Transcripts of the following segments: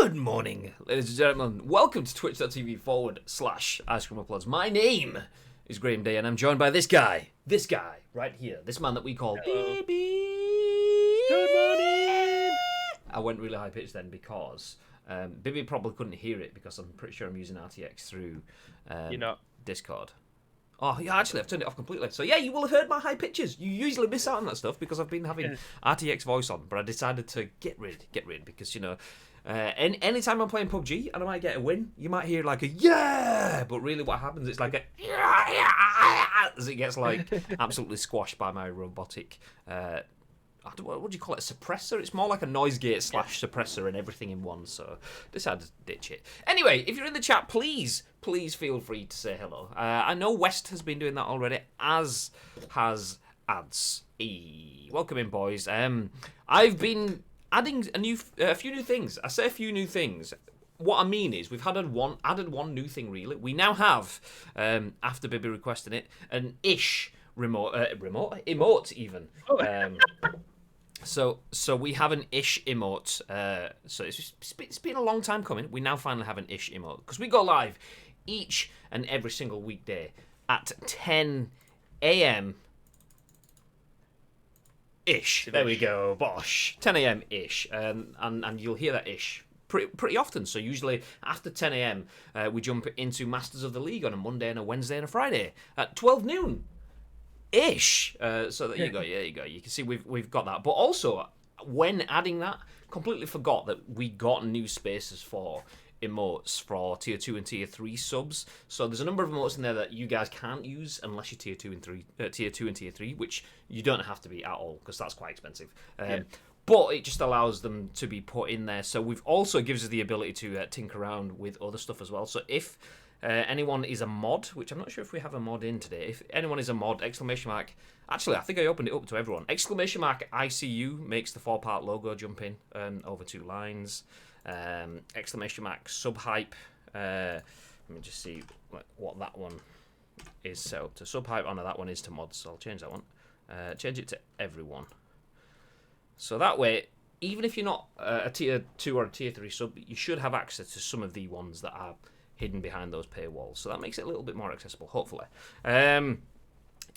Good morning, ladies and gentlemen. Welcome to twitch.tv/Ice Cream Uploads. My name is Graham Day, and I'm joined by this guy right here, this man that we call Bibby. Good morning. I went really high pitched then because Bibby probably couldn't hear it because I'm pretty sure I'm using RTX through You're not. Discord. Oh, yeah, actually, I've turned it off completely. So, yeah, you will have heard my high pitches. You usually miss out on that stuff because I've been having RTX voice on, but I decided to get rid because, you know, anytime I'm playing PUBG and I might get a win, you might hear like a yeah, but really what happens, it's like a yeah, as it gets like absolutely squashed by my robotic, what do you call it, a suppressor? It's more like a noise gate / suppressor and everything in one, so decided to ditch it. Anyway, if you're in the chat, please feel free to say hello. I know West has been doing that already, as has Ads. Welcome in, boys. I've been adding a few new things. I say a few new things. What I mean is we've added one new thing, really. We now have, after Bibby requesting it, an ish emote even. So we have an ish emote. So it's been a long time coming. We now finally have an ish emote because we go live each and every single weekday at 10 a.m. ish. There we go, bosh. 10 a.m. ish, and you'll hear that ish pretty often. So usually after 10 a.m. We jump into Masters of the League on a Monday and a Wednesday and a Friday at 12 noon. Ish. So there you go. You can see we've got that. But also, when adding that, completely forgot that we got new spaces for emotes for tier 2 and tier 3 subs. So there's a number of emotes in there that you guys can't use unless you're tier 2 and tier 3, which you don't have to be at all because that's quite expensive. But it just allows them to be put in there. So we've also gives us the ability to tinker around with other stuff as well. So if anyone is a mod, which I'm not sure if we have a mod in today. If anyone is a mod, ! Actually, I think I opened it up to everyone. ! ICU makes the 4-part logo jump in over 2 lines. ! Subhype. Let me just see what that one is set up to. Subhype, oh no, that one is to mods, so I'll change that one. Change it to everyone. So that way, even if you're not a tier 2 or a tier 3 sub, you should have access to some of the ones that are hidden behind those paywalls. So that makes it a little bit more accessible, hopefully.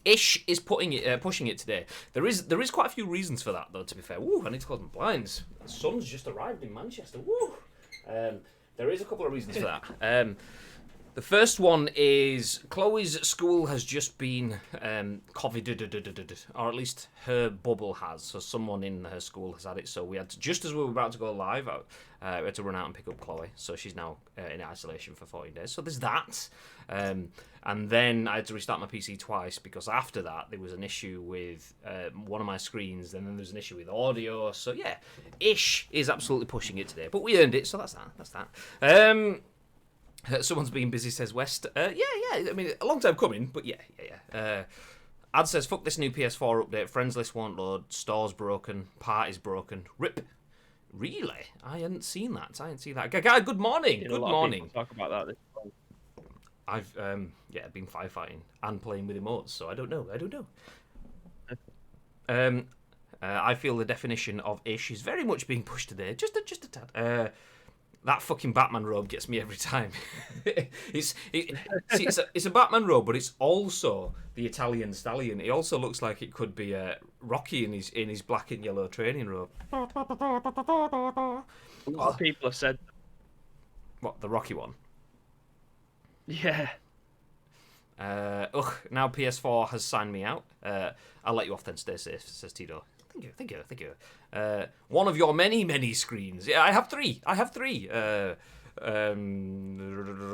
Ish is pushing it today. There is quite a few reasons for that, though, to be fair. Woo, I need to close my blinds. The sun's just arrived in Manchester. Woo! There is a couple of reasons for that. The first one is Chloe's school has just been COVID, or at least her bubble has. So someone in her school has had it. So we had to, just as we were about to go live, we had to run out and pick up Chloe. So she's now in isolation for 14 days. So there's that. And then I had to restart my PC twice because after that there was an issue with one of my screens, and then there's an issue with audio. So yeah, Ish is absolutely pushing it today. But we earned it, so that's that. Someone's been busy, says West. Yeah. I mean, a long time coming, but yeah. Ad says, fuck this new PS4 update. Friends list won't load. Store's broken. Party's broken. Rip. Really? I hadn't seen that. Guy, good morning. Good morning. Talk about that. I've been firefighting and playing with emotes, so I don't know. I feel the definition of ish is very much being pushed today. Just a tad. That fucking Batman robe gets me every time. It's a Batman robe, but it's also the Italian stallion. It also looks like it could be Rocky in his black and yellow training robe. A lot of people have said. What, the Rocky one? Yeah. Now PS4 has signed me out. I'll let you off then. Stay safe, says Tito. Thank you. One of your many screens. Yeah, I have three. Where's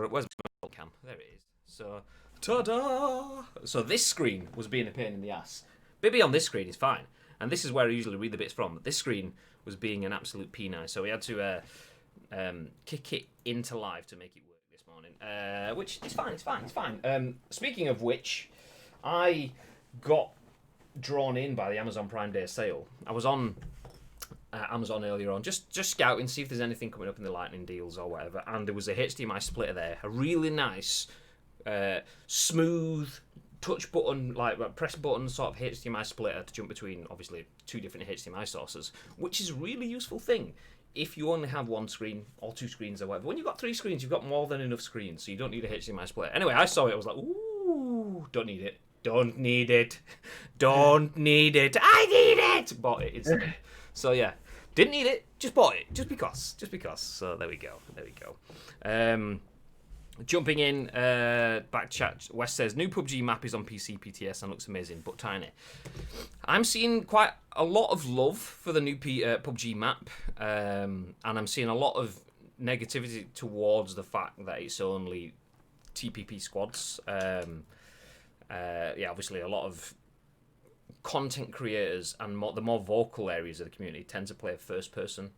my cam? There it is. So, ta-da! So this screen was being a pain in the ass. Bibby on this screen is fine, and this is where I usually read the bits from. But this screen was being an absolute penile, so we had to kick it into live to make it work this morning. Which is fine. It's fine. Speaking of which, I got drawn in by the Amazon Prime Day sale. I was on Amazon earlier on, just scouting, see if there's anything coming up in the lightning deals or whatever, and there was a HDMI splitter there, a really nice, smooth touch button, like press button sort of HDMI splitter to jump between, obviously, 2 different HDMI sources, which is a really useful thing. if you only have one screen or two screens or whatever, when you've got three screens, you've got more than enough screens, so you don't need a HDMI split. Anyway, I saw it. I was like, ooh, don't need it. Don't need it. Don't need it. I need it. Bought it instantly. So yeah, didn't need it. Just bought it. Just because. Just because. So there we go. There we go. Jumping in, back chat, West says, new PUBG map is on PC PTS and looks amazing, but tiny. I'm seeing quite a lot of love for the new PUBG map, and I'm seeing a lot of negativity towards the fact that it's only TPP squads. Yeah, obviously a lot of content creators and the more vocal areas of the community tend to play first person.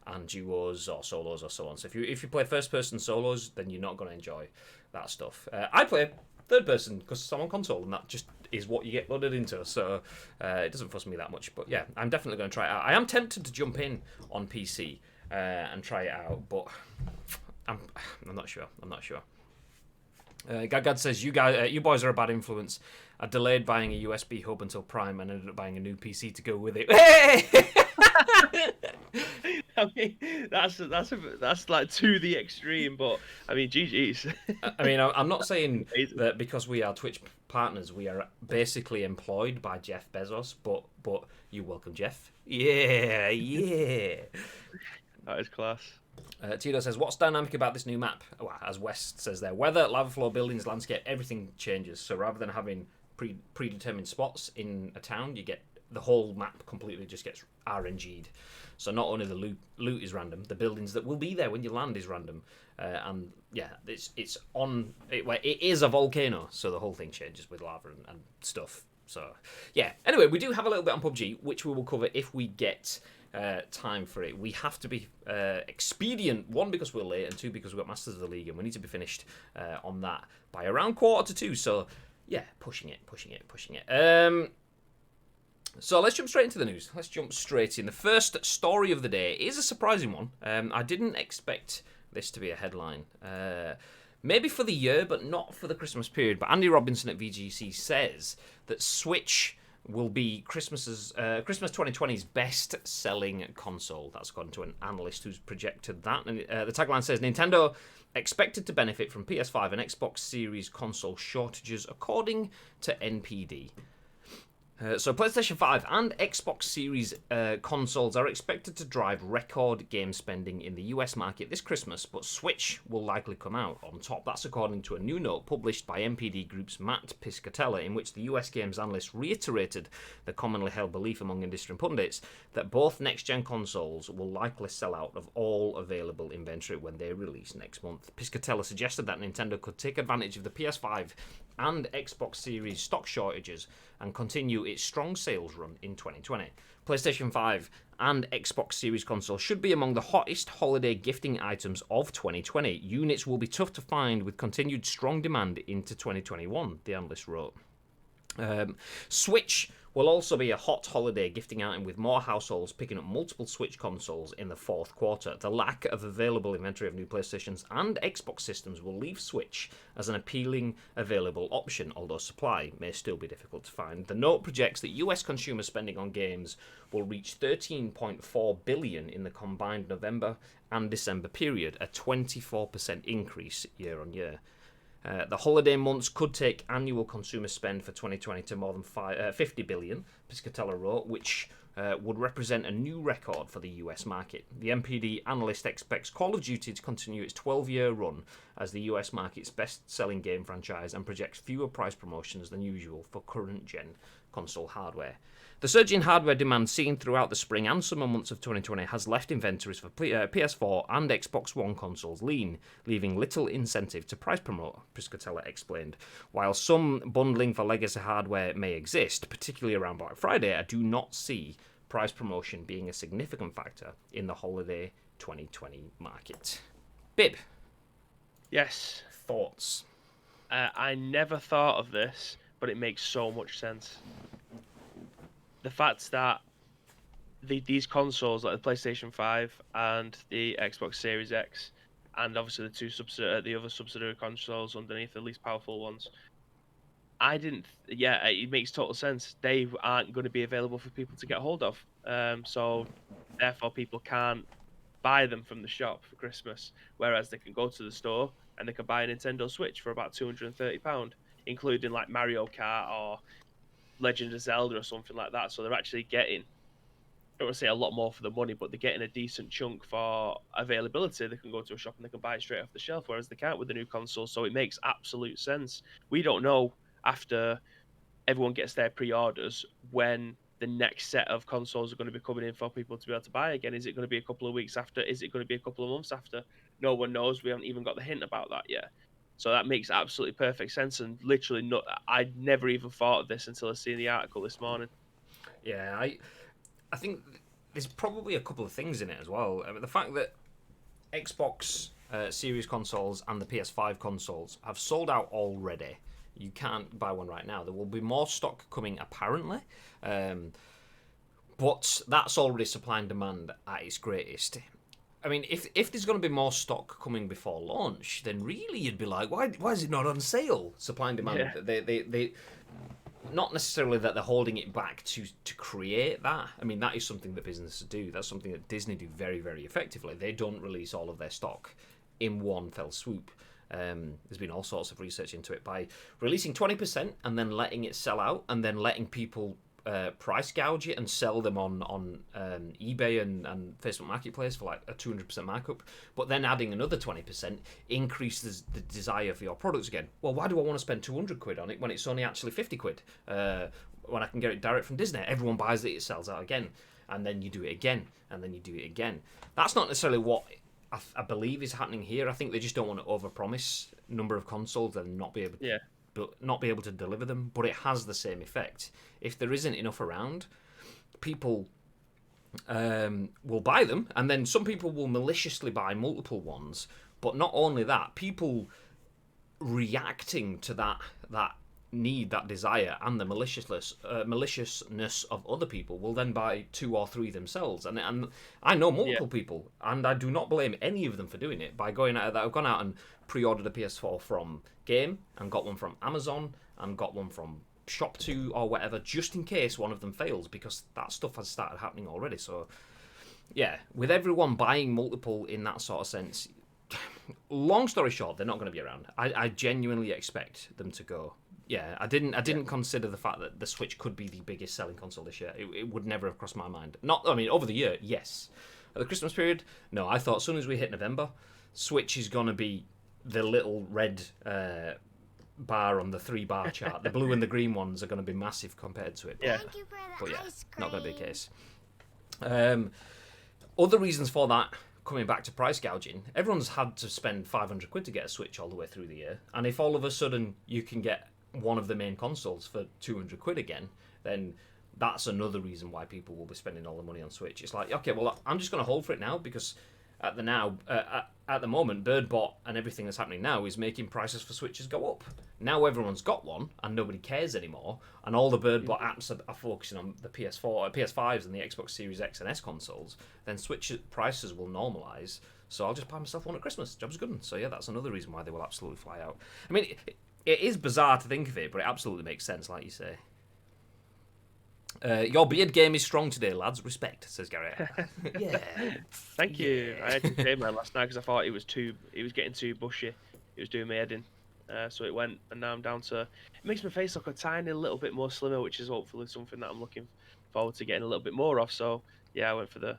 And duos or solos or so on. So if you play first person solos, then you're not going to enjoy that stuff. I play third person because I'm on console, and that just is what you get loaded into. So it doesn't fuss me that much. But yeah, I'm definitely going to try it out. I am tempted to jump in on PC and try it out, but I'm not sure. I'm not sure. Gagad says, you boys are a bad influence. I delayed buying a USB hub until Prime and ended up buying a new PC to go with it. Hey! I mean, that's like to the extreme, but I mean, GG's. I mean, I'm not saying that because we are Twitch partners, we are basically employed by Jeff Bezos, but you're welcome, Jeff. Yeah, yeah. That is class. Tito says, what's dynamic about this new map? Well, as West says there, weather, lava flow, buildings, landscape, everything changes. So rather than having predetermined spots in a town, you get the whole map completely just gets RNG'd. So not only the loot is random, the buildings that will be there when you land is random. And yeah, it is a volcano, so the whole thing changes with lava and stuff. So yeah, anyway, we do have a little bit on PUBG, which we will cover if we get time for it. We have to be expedient, one, because we're late, and two, because we've got Masters of the League, and we need to be finished on that by around 1:45. So yeah, pushing it. So let's jump straight into the news. Let's jump straight in. The first story of the day is a surprising one. I didn't expect this to be a headline. Maybe for the year, but not for the Christmas period. But Andy Robinson at VGC says that Switch will be Christmas 2020's best-selling console. That's according to an analyst who's projected that. And the tagline says, Nintendo expected to benefit from PS5 and Xbox Series console shortages, according to NPD. So PlayStation 5 and Xbox Series consoles are expected to drive record game spending in the US market this Christmas, but Switch will likely come out on top. That's according to a new note published by NPD Group's Matt Piscatella, in which the US games analyst reiterated the commonly held belief among industry pundits that both next-gen consoles will likely sell out of all available inventory when they release next month. Piscatella suggested that Nintendo could take advantage of the PS5 and Xbox Series stock shortages and continue its strong sales run in 2020. PlayStation 5 and Xbox Series consoles should be among the hottest holiday gifting items of 2020. Units will be tough to find with continued strong demand into 2021, the analyst wrote. Switch will also be a hot holiday gifting item, with more households picking up multiple Switch consoles in the fourth quarter. The lack of available inventory of new PlayStations and Xbox systems will leave Switch as an appealing available option, although supply may still be difficult to find. The note projects that US consumer spending on games will reach $13.4 billion in the combined November and December period, a 24% increase year on year. The holiday months could take annual consumer spend for 2020 to more than $50 billion, Piscatella wrote, which would represent a new record for the US market. The NPD analyst expects Call of Duty to continue its 12-year run as the US market's best-selling game franchise and projects fewer price promotions than usual for current-gen console hardware. The surge in hardware demand seen throughout the spring and summer months of 2020 has left inventories for PS4 and Xbox One consoles lean, leaving little incentive to price promote, Piscatella explained. While some bundling for legacy hardware may exist, particularly around Black Friday, I do not see price promotion being a significant factor in the holiday 2020 market. Bib. Yes. Thoughts? I never thought of this, but it makes so much sense. The fact that these consoles, like the PlayStation 5 and the Xbox Series X, and obviously the other subsidiary consoles underneath, the least powerful ones, it makes total sense. They aren't going to be available for people to get hold of. So therefore people can't buy them from the shop for Christmas, whereas they can go to the store and they can buy a Nintendo Switch for about £230, including like Mario Kart or Legend of Zelda or something like that. So they're actually getting, I don't want to say a lot more for the money, but they're getting a decent chunk for availability. They can go to a shop and they can buy it straight off the shelf, whereas they can't with the new console. So it makes absolute sense. We don't know after everyone gets their pre-orders when the next set of consoles are going to be coming in for people to be able to buy again. Is it going to be a couple of weeks after? Is it going to be a couple of months after? No one knows. We haven't even got the hint about that yet. So that makes absolutely perfect sense. And literally, I'd never even thought of this until I seen the article this morning. Yeah, I think there's probably a couple of things in it as well. I mean, the fact that Xbox Series consoles and the PS5 consoles have sold out already. You can't buy one right now. There will be more stock coming, apparently. But that's already supply and demand at its greatest. I mean, if there's going to be more stock coming before launch, then really you'd be like, why is it not on sale? Supply and demand. Yeah. They not necessarily that they're holding it back to create that. I mean, that is something that businesses do. That's something that Disney do very, very effectively. They don't release all of their stock in one fell swoop. There's been all sorts of research into it by releasing 20% and then letting it sell out and then letting people price gouge it and sell them on eBay and Facebook Marketplace for like a 200% markup, but then adding another 20% increases the desire for your products again. Well, why do I want to spend 200 quid on it when it's only actually 50 quid? When I can get it direct from Disney, everyone buys it, it sells out again, and then you do it again, and then you do it again. That's not necessarily what I believe is happening here. I think they just don't want to overpromise number of consoles and not be able to deliver them. But it has the same effect. If there isn't enough around, people will buy them, and then some people will maliciously buy multiple ones. But not only that, people reacting to that need, that desire, and the maliciousness of other people will then buy 2 or 3 themselves. And I know multiple people, and I do not blame any of them for doing it. By going out, I've gone out and pre-ordered a PS4 from Game, and got one from Amazon, and got one from Shop2 or whatever, just in case one of them fails, because that stuff has started happening already. So yeah, with everyone buying multiple in that sort of sense, long story short, they're not going to be around. I genuinely expect them to go. Yeah, I didn't consider the fact that the Switch could be the biggest selling console this year. It would never have crossed my mind. Over the year, yes. At the Christmas period, no. I thought as soon as we hit November, Switch is going to be the little red bar on the 3-bar chart. The blue and the green ones are going to be massive compared to it. But yeah, not going to be the case. Other reasons for that, coming back to price gouging, everyone's had to spend 500 quid to get a Switch all the way through the year. And if all of a sudden you can get one of the main consoles for 200 quid again, then that's another reason why people will be spending all the money on Switch. It's like, okay, well, I'm just going to hold for it now, because at the moment, BirdBot and everything that's happening now is making prices for Switches go up. Now everyone's got one and nobody cares anymore, and all the BirdBot apps are focusing on the PS4, PS5s and the Xbox Series X and S consoles. Then Switch prices will normalise, so I'll just buy myself one at Christmas. Job's good. So yeah, that's another reason why they will absolutely fly out. I mean, it is bizarre to think of it, but it absolutely makes sense, like you say. Your beard game is strong today, lads. Respect, says Gary. Yeah. Thank you. I had to shave mine last night because I thought it was getting too bushy. It was doing my head in. So it went, and now I'm down to. It makes my face look a tiny little bit more slimmer, which is hopefully something that I'm looking forward to getting a little bit more of. So yeah, I went for the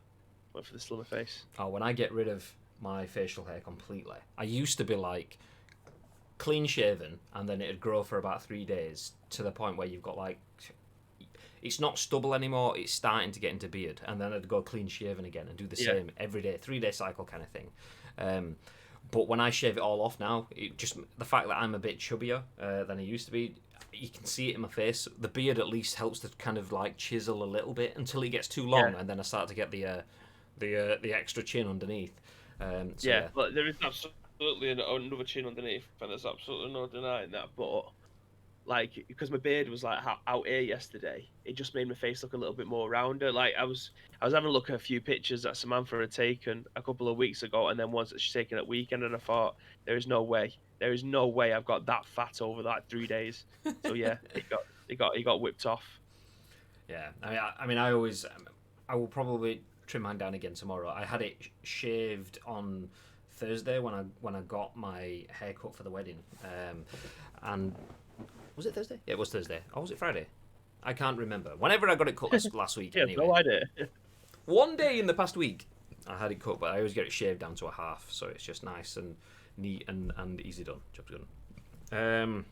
slimmer face. Oh, when I get rid of my facial hair completely, I used to be like clean shaven, and then it'd grow for about 3 days to the point where you've got like. It's not stubble anymore, it's starting to get into beard, and then I'd go clean shaven again and do the same every day, 3-day cycle kind of thing. But when I shave it all off now, the fact that I'm a bit chubbier than I used to be, you can see it in my face. The beard at least helps to kind of like chisel a little bit until it gets too long, and then I start to get the extra chin underneath. But there is absolutely another chin underneath, and there's absolutely no denying that, but like, because my beard was like out here yesterday, it just made my face look a little bit more rounder. Like I was having a look at a few pictures that Samantha had taken a couple of weeks ago, and then ones that she's taken at weekend, and I thought, there is no way I've got that fat over that 3 days. So yeah, it got whipped off. Yeah, I will probably trim mine down again tomorrow. I had it shaved on Thursday when I got my haircut for the wedding. And was it Thursday? Yeah, it was Thursday. Or was it Friday? I can't remember. Whenever I got it cut last week. Yeah, anyway. no idea. One day in the past week, I had it cut, but I always get it shaved down to a half, so it's just nice and neat and easy done. Job's done.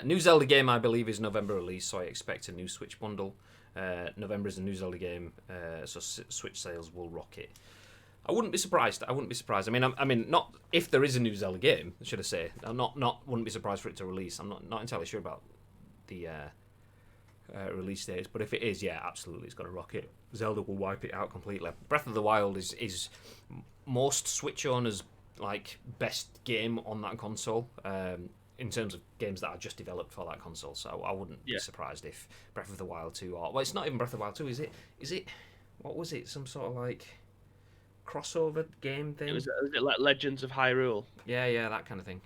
New Zelda game, I believe, is November release, so I expect a new Switch bundle. November is a new Zelda game, so Switch sales will rocket. I wouldn't be surprised. I mean, not if there is a new Zelda game. Should I say? Wouldn't be surprised for it to release. I'm not entirely sure about the release dates, but if it is, yeah, absolutely, it's going to rocket. Zelda will wipe it out completely. Breath of the Wild is most Switch owners' like best game on that console. In terms of games that are just developed for that console, so I wouldn't be surprised if Breath of the Wild 2, or well, it's not even Breath of the Wild 2, is it? What was it? Some sort of like crossover game thing? Was it like Legends of Hyrule? Yeah, that kind of thing.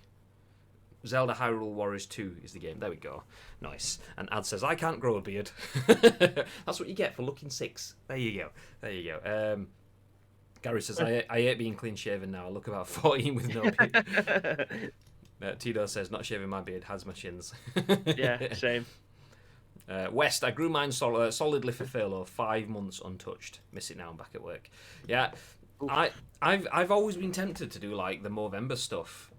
Zelda Hyrule Warriors 2 is the game. There we go. Nice. And Ad says, I can't grow a beard. That's what you get for looking 6. There you go. Gary says, I hate being clean shaven now. I look about 14 with no beard. Tito says, not shaving my beard, has my shins. Yeah, same. West, I grew mine solidly for furlough, 5 months untouched. Miss it now, I'm back at work. Yeah, I've always been tempted to do like the Movember stuff,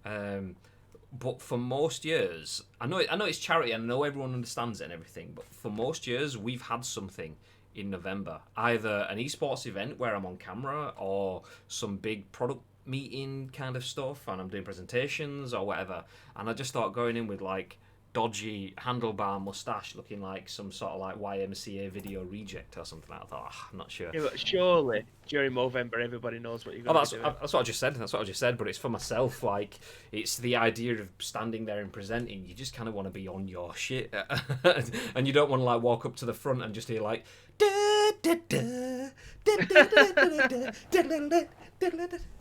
but for most years, I know it's charity, and I know everyone understands it and everything, but for most years we've had something in November, either an esports event where I'm on camera or some big product meeting kind of stuff, and I'm doing presentations or whatever, and I just thought going in with like dodgy handlebar mustache looking like some sort of like YMCA video reject or something. I thought, I'm not sure. Yeah, but surely during Movember everybody knows what you're going to be doing. That's what I just said, but it's for myself. Like, it's the idea of standing there and presenting. You just kind of want to be on your shit, and you don't want to like walk up to the front and just hear like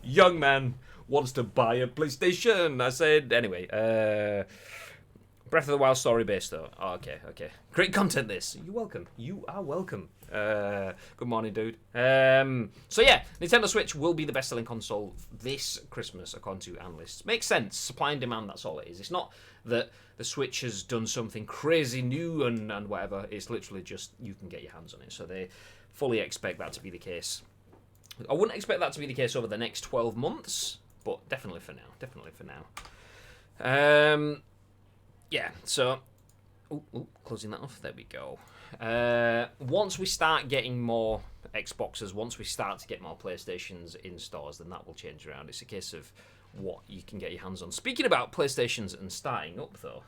young man wants to buy a PlayStation. I said anyway. Breath of the Wild story based though. Oh, okay. Great content this. You're welcome. You are welcome. Good morning, dude. So yeah, Nintendo Switch will be the best-selling console this Christmas, according to analysts. Makes sense. Supply and demand, that's all it is. It's not that the Switch has done something crazy new and whatever. It's literally just you can get your hands on it. So they fully expect that to be the case. I wouldn't expect that to be the case over the next 12 months, but definitely for now. Yeah, so closing that off. There we go. Once we start getting more Xboxes, once we start to get more PlayStations in stores, then that will change around. It's a case of what you can get your hands on. Speaking about PlayStations and starting up, though,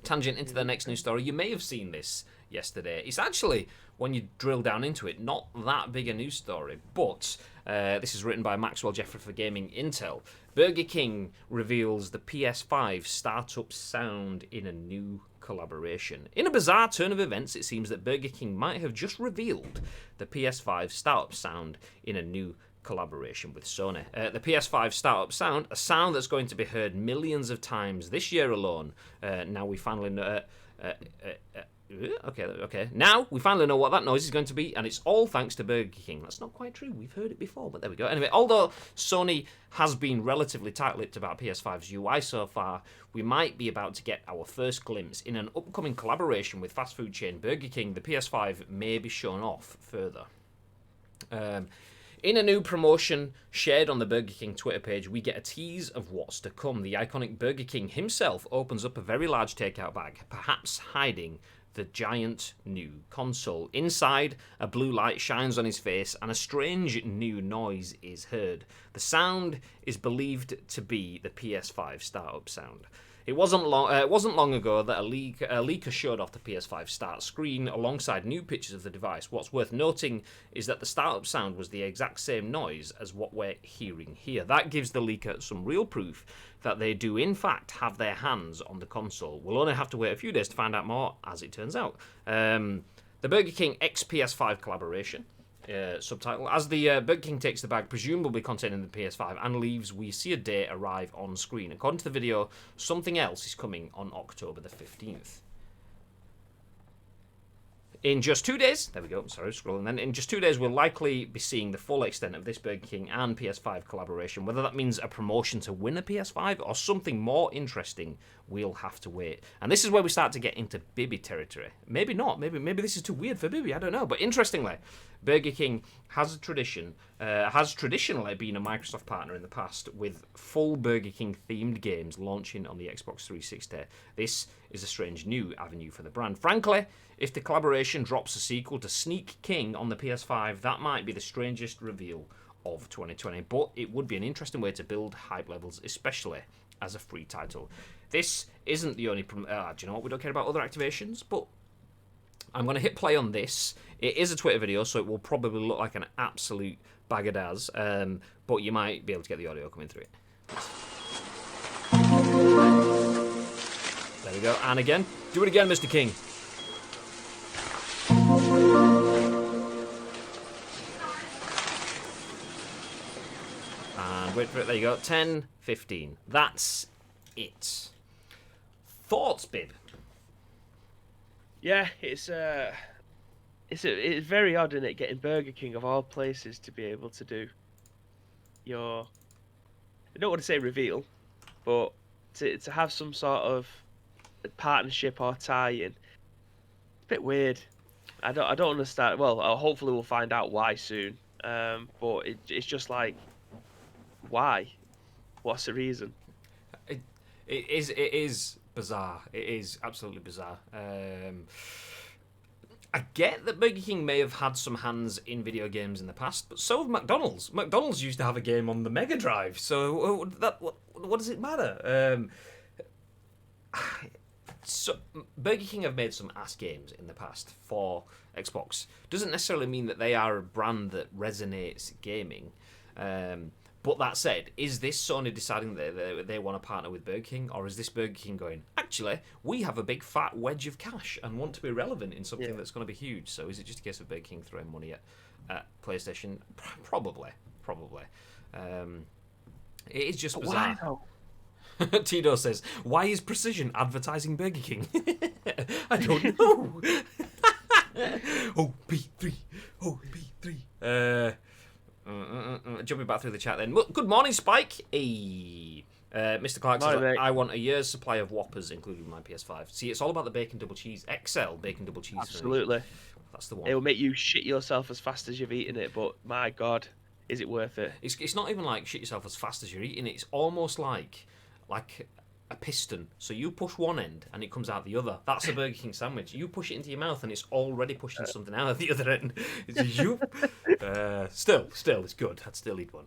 tangent into the next news story. You may have seen this yesterday. It's actually, when you drill down into it, not that big a news story, but this is written by Maxwell, Jeffery for Gaming Intel. Burger King reveals the PS5 startup sound in a new collaboration. In a bizarre turn of events, it seems that Burger King might have just revealed the PS5 startup sound in a new collaboration with Sony. The PS5 startup sound, a sound that's going to be heard millions of times this year alone. Now we finally know. Okay. Now we finally know what that noise is going to be, and it's all thanks to Burger King. That's not quite true. We've heard it before, but there we go. Anyway, although Sony has been relatively tight-lipped about PS5's UI so far, we might be about to get our first glimpse. In an upcoming collaboration with fast food chain Burger King, the PS5 may be shown off further. In a new promotion shared on the Burger King Twitter page, we get a tease of what's to come. The iconic Burger King himself opens up a very large takeout bag, perhaps hiding the giant new console. Inside, a blue light shines on his face and a strange new noise is heard. The sound is believed to be the PS5 startup sound. It wasn't long ago that a leaker showed off the PS5 start screen alongside new pictures of the device. What's worth noting is that the startup sound was the exact same noise as what we're hearing here. That gives the leaker some real proof that they do in fact have their hands on the console. We'll only have to wait a few days to find out more, as it turns out. The Burger King X PS5 collaboration. Subtitle: as the Burger King takes the bag presumably containing the PS5 and leaves, we see a date arrive on screen. According to the video, something else is coming on October the 15th. In just 2 days, there we go, sorry, scrolling then. In just 2 days, we'll likely be seeing the full extent of this Burger King and PS5 collaboration. Whether that means a promotion to win a PS5 or something more interesting, we'll have to wait. And this is where we start to get into Bibby territory. Maybe not, maybe this is too weird for Bibby, I don't know. But interestingly, Burger King has traditionally been a Microsoft partner in the past, with full Burger King themed games launching on the Xbox 360. This is a strange new avenue for the brand. Frankly, if the collaboration drops a sequel to Sneak King on the PS5, that might be the strangest reveal of 2020, but it would be an interesting way to build hype levels, especially as a free title. This isn't the only... do you know what? We don't care about other activations, but I'm going to hit play on this. It is a Twitter video, so it will probably look like an absolute bag of daz, but you might be able to get the audio coming through it. There we go. And again. Do it again, Mr. King. And wait for it. There you go. 10, 15. That's it. Thoughts, Bib? Yeah, it's very odd, isn't it, getting Burger King of all places to be able to do your, I don't want to say reveal, but to have some sort of partnership or tie-in. It's a bit weird. I don't understand. Well, hopefully we'll find out why soon. But it's just like, why? What's the reason? It is bizarre. It is absolutely bizarre. I get that Burger King may have had some hands in video games in the past, but so have McDonald's. McDonald's used to have a game on the Mega Drive, so what does it matter? So Burger King have made some ass games in the past for Xbox. Doesn't necessarily mean that they are a brand that resonates gaming. But that said, is this Sony deciding that they want to partner with Burger King, or is this Burger King going, actually, we have a big fat wedge of cash and want to be relevant in something that's going to be huge? So is it just a case of Burger King throwing money at PlayStation? Probably. It is just bizarre. Why though? Tito says, why is Precision advertising Burger King? I don't know. OP3. Jumping back through the chat then. Good morning, Spike. Hey. Mr. Clark says, I want a year's supply of Whoppers, including my PS5. See, it's all about the bacon double cheese. XL bacon double cheese. Absolutely. That's the one. It will make you shit yourself as fast as you've eaten it, but my God, is it worth it? It's not even like shit yourself as fast as you're eating it. It's almost like a piston. So you push one end and it comes out the other. That's a Burger King sandwich. You push it into your mouth and it's already pushing something out of the other end. Still, it's good. I'd still eat one.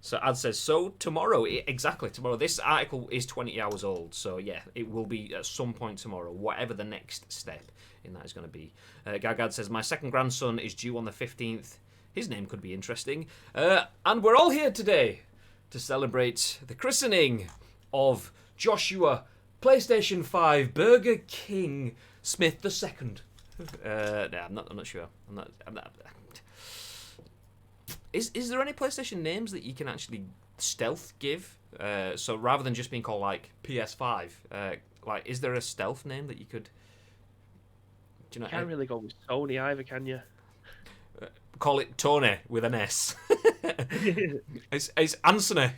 So Ad says, so tomorrow, exactly tomorrow. This article is 20 hours old, so yeah, it will be at some point tomorrow, whatever the next step in that is going to be. Gagad says, my second grandson is due on the 15th. His name could be interesting. And we're all here today to celebrate the christening of Joshua PlayStation 5 Burger King Smith II. I'm not sure. I'm not. Is there any PlayStation names that you can actually stealth give? So rather than just being called like PS5, like is there a stealth name that you could? Do you know? You can't really go with Sony either, can you? Call it Tony with an S. It's Anthony.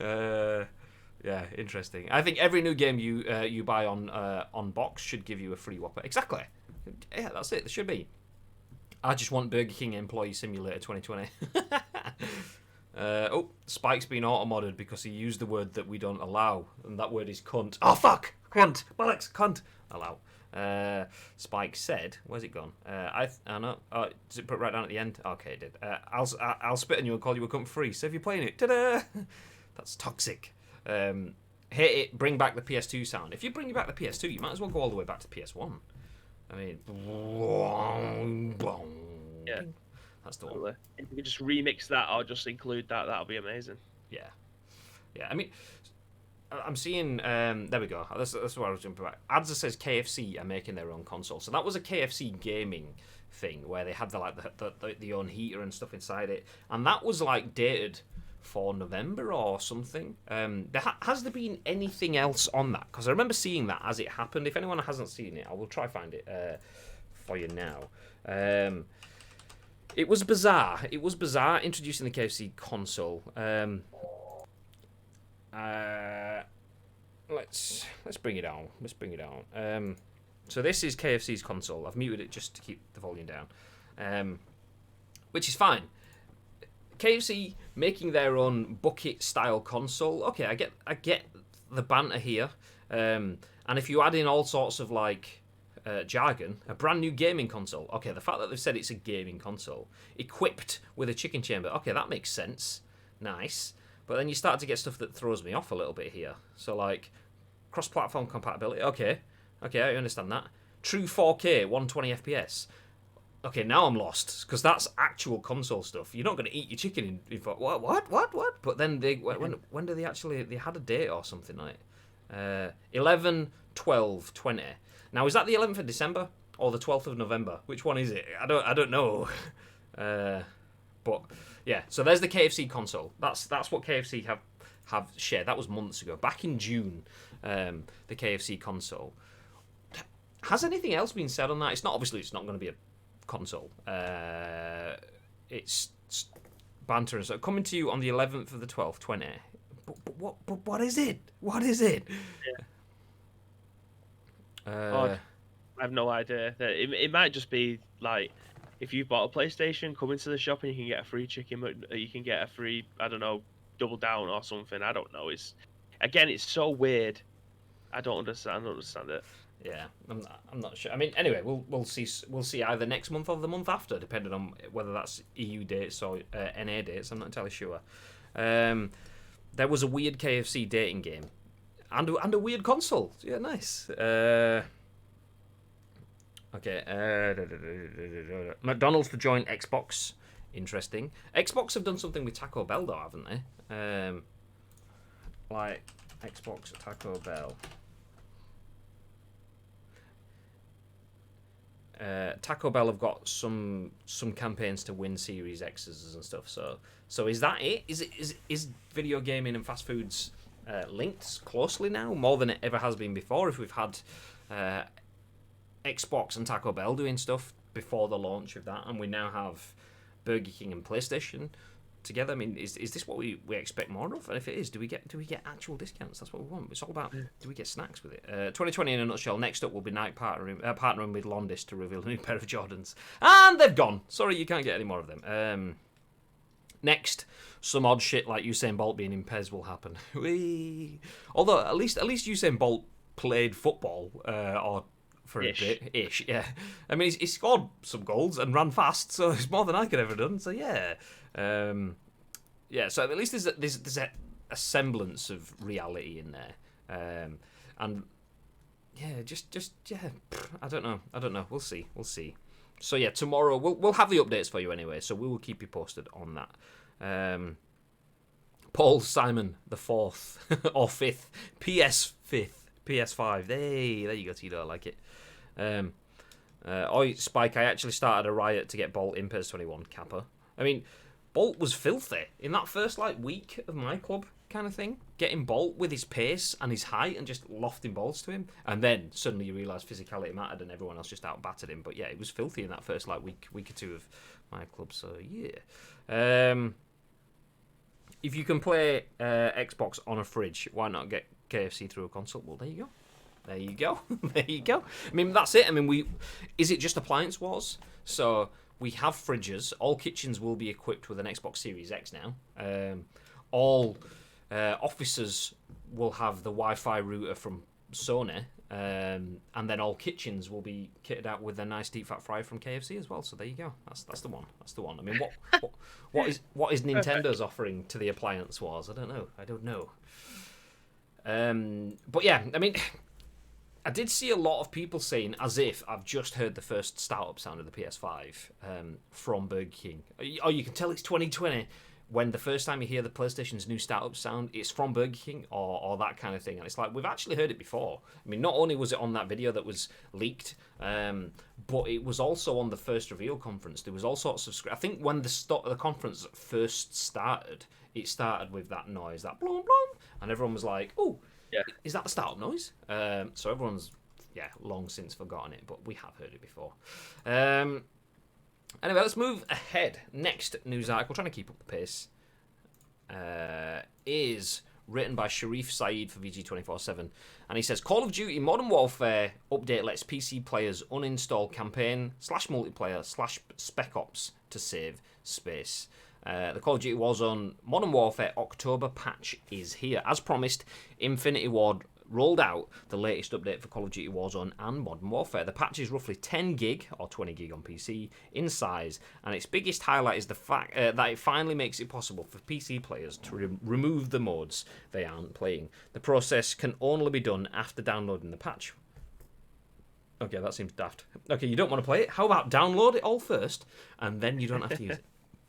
Yeah, interesting. I think every new game you buy on box should give you a free Whopper. Exactly. Yeah, that's it. There should be. I just want Burger King Employee Simulator 2020. Spike's been auto-modded because he used the word that we don't allow, and that word is cunt. Oh, fuck! Cunt! Bollocks! Cunt! Allow. Spike said, where's it gone? I know. Oh, does it put it right down at the end? Okay, it did. I'll spit on you and call you a cunt free. So if you're playing it, ta-da! That's toxic. Hit it, bring back the PS2 sound. If you bring back the PS2, you might as well go all the way back to PS1. I mean, yeah, that's the one. If you could just remix that or just include that, that'll be amazing. Yeah. I mean, I'm seeing. There we go. That's where I was jumping back. Adza says KFC are making their own console, so that was a KFC gaming thing where they had the own heater and stuff inside it, and that was like dated for November or something. Has there been anything else on that? Because I remember seeing that as it happened. If anyone hasn't seen it, I will try find it for you now. It was bizarre. It was bizarre introducing the KFC console. Let's bring it on. Let's bring it on. So this is KFC's console. I've muted it just to keep the volume down, which is fine. KFC making their own bucket style console. Okay, I get the banter here. And if you add in all sorts of like jargon, a brand new gaming console. Okay, the fact that they've said it's a gaming console equipped with a chicken chamber. Okay, that makes sense. Nice. But then you start to get stuff that throws me off a little bit here. So like cross-platform compatibility. Okay, I understand that. True 4K, 120 FPS. Okay, now I'm lost because that's actual console stuff. You're not going to eat your chicken in what? But then when do they actually? They had a date or something like 11, 12, 20. Now is that the 11th of December or the 12th of November? Which one is it? I don't know. But yeah, so there's the KFC console. That's what KFC have shared. That was months ago, back in June. The KFC console. Has anything else been said on that? It's not going to be a console. It's banter and so coming to you on the 11th of the 12th, 20. But what is it? What is it? I have no idea. It might just be like if you bought a PlayStation, come into the shop and you can get a free chicken. You can get a free, I don't know, double down or something. I don't know. It's so weird. I don't understand it. Yeah, I'm not sure. I mean, anyway, we'll see either next month or the month after, depending on whether that's EU dates or NA dates. I'm not entirely sure. There was a weird KFC dating game, and a weird console. Yeah, nice. Okay. McDonald's to join Xbox. Interesting. Xbox have done something with Taco Bell, though, haven't they? Like Xbox Taco Bell. Taco Bell have got some campaigns to win Series X's and stuff. So is that it? Is video gaming and fast foods linked closely now, more than it ever has been before? If we've had Xbox and Taco Bell doing stuff before the launch of that, and we now have Burger King and PlayStation together. I mean, is this what we expect more of? And if it is, do we get actual discounts? That's what we want. It's all about do we get snacks with it? 2020 in a nutshell. Next up will be Nike partnering with Londis to reveal a new pair of Jordans, and they've gone. Sorry, you can't get any more of them. Next, some odd shit like Usain Bolt being in Pez will happen. Whee! Although at least Usain Bolt played football or for a bit ish. Yeah, I mean he scored some goals and ran fast, so it's more than I could ever done. So yeah. Yeah, so at least there's a semblance of reality in there, and yeah, just yeah, I don't know. We'll see. So yeah, tomorrow we'll have the updates for you anyway. So we will keep you posted on that. Paul Simon the 4th or 5th, PS5. Hey, there you go, Tito. I like it. Spike, I actually started a riot to get Bolt in PES 21 Kappa. I mean, Bolt was filthy in that first week of my club kind of thing. Getting Bolt with his pace and his height and just lofting balls to him, and then suddenly you realise physicality mattered and everyone else just out-battered him. But yeah, it was filthy in that first week or two of my club. So yeah, if you can play Xbox on a fridge, why not get KFC through a console? Well, there you go. There you go. I mean, that's it. I mean, is it just appliance wars? So we have fridges. All kitchens will be equipped with an Xbox Series X now. All offices will have the Wi-Fi router from Sony, and then all kitchens will be kitted out with a nice deep fat fryer from KFC as well. So there you go. That's the one. I mean, what is Nintendo's offering to the appliance wars? I don't know. But yeah, I mean, I did see a lot of people saying, as if I've just heard the first startup sound of the PS5 from Burger King. Oh, you can tell it's 2020 when the first time you hear the PlayStation's new startup sound, it's from Burger King or that kind of thing. And it's like, we've actually heard it before. I mean, not only was it on that video that was leaked, but it was also on the first reveal conference. There was all sorts of... I think when the conference first started, it started with that noise, that blum blum, and everyone was like, oh, Yeah. is that the startup noise? So everyone's, long since forgotten it, but we have heard it before. Anyway, let's move ahead. Next news article, trying to keep up the pace, is written by Sherif Saed for VG247. And he says, Call of Duty Modern Warfare update lets PC players uninstall campaign /multiplayer /Spec Ops to save space. The Call of Duty Warzone Modern Warfare October patch is here. As promised, Infinity Ward rolled out the latest update for Call of Duty Warzone and Modern Warfare. The patch is roughly 10 gig, or 20 gig on PC, in size, and its biggest highlight is the fact that it finally makes it possible for PC players to remove the modes they aren't playing. The process can only be done after downloading the patch. Okay, that seems daft. Okay, you don't want to play it? How about download it all first, and then you don't have to use it?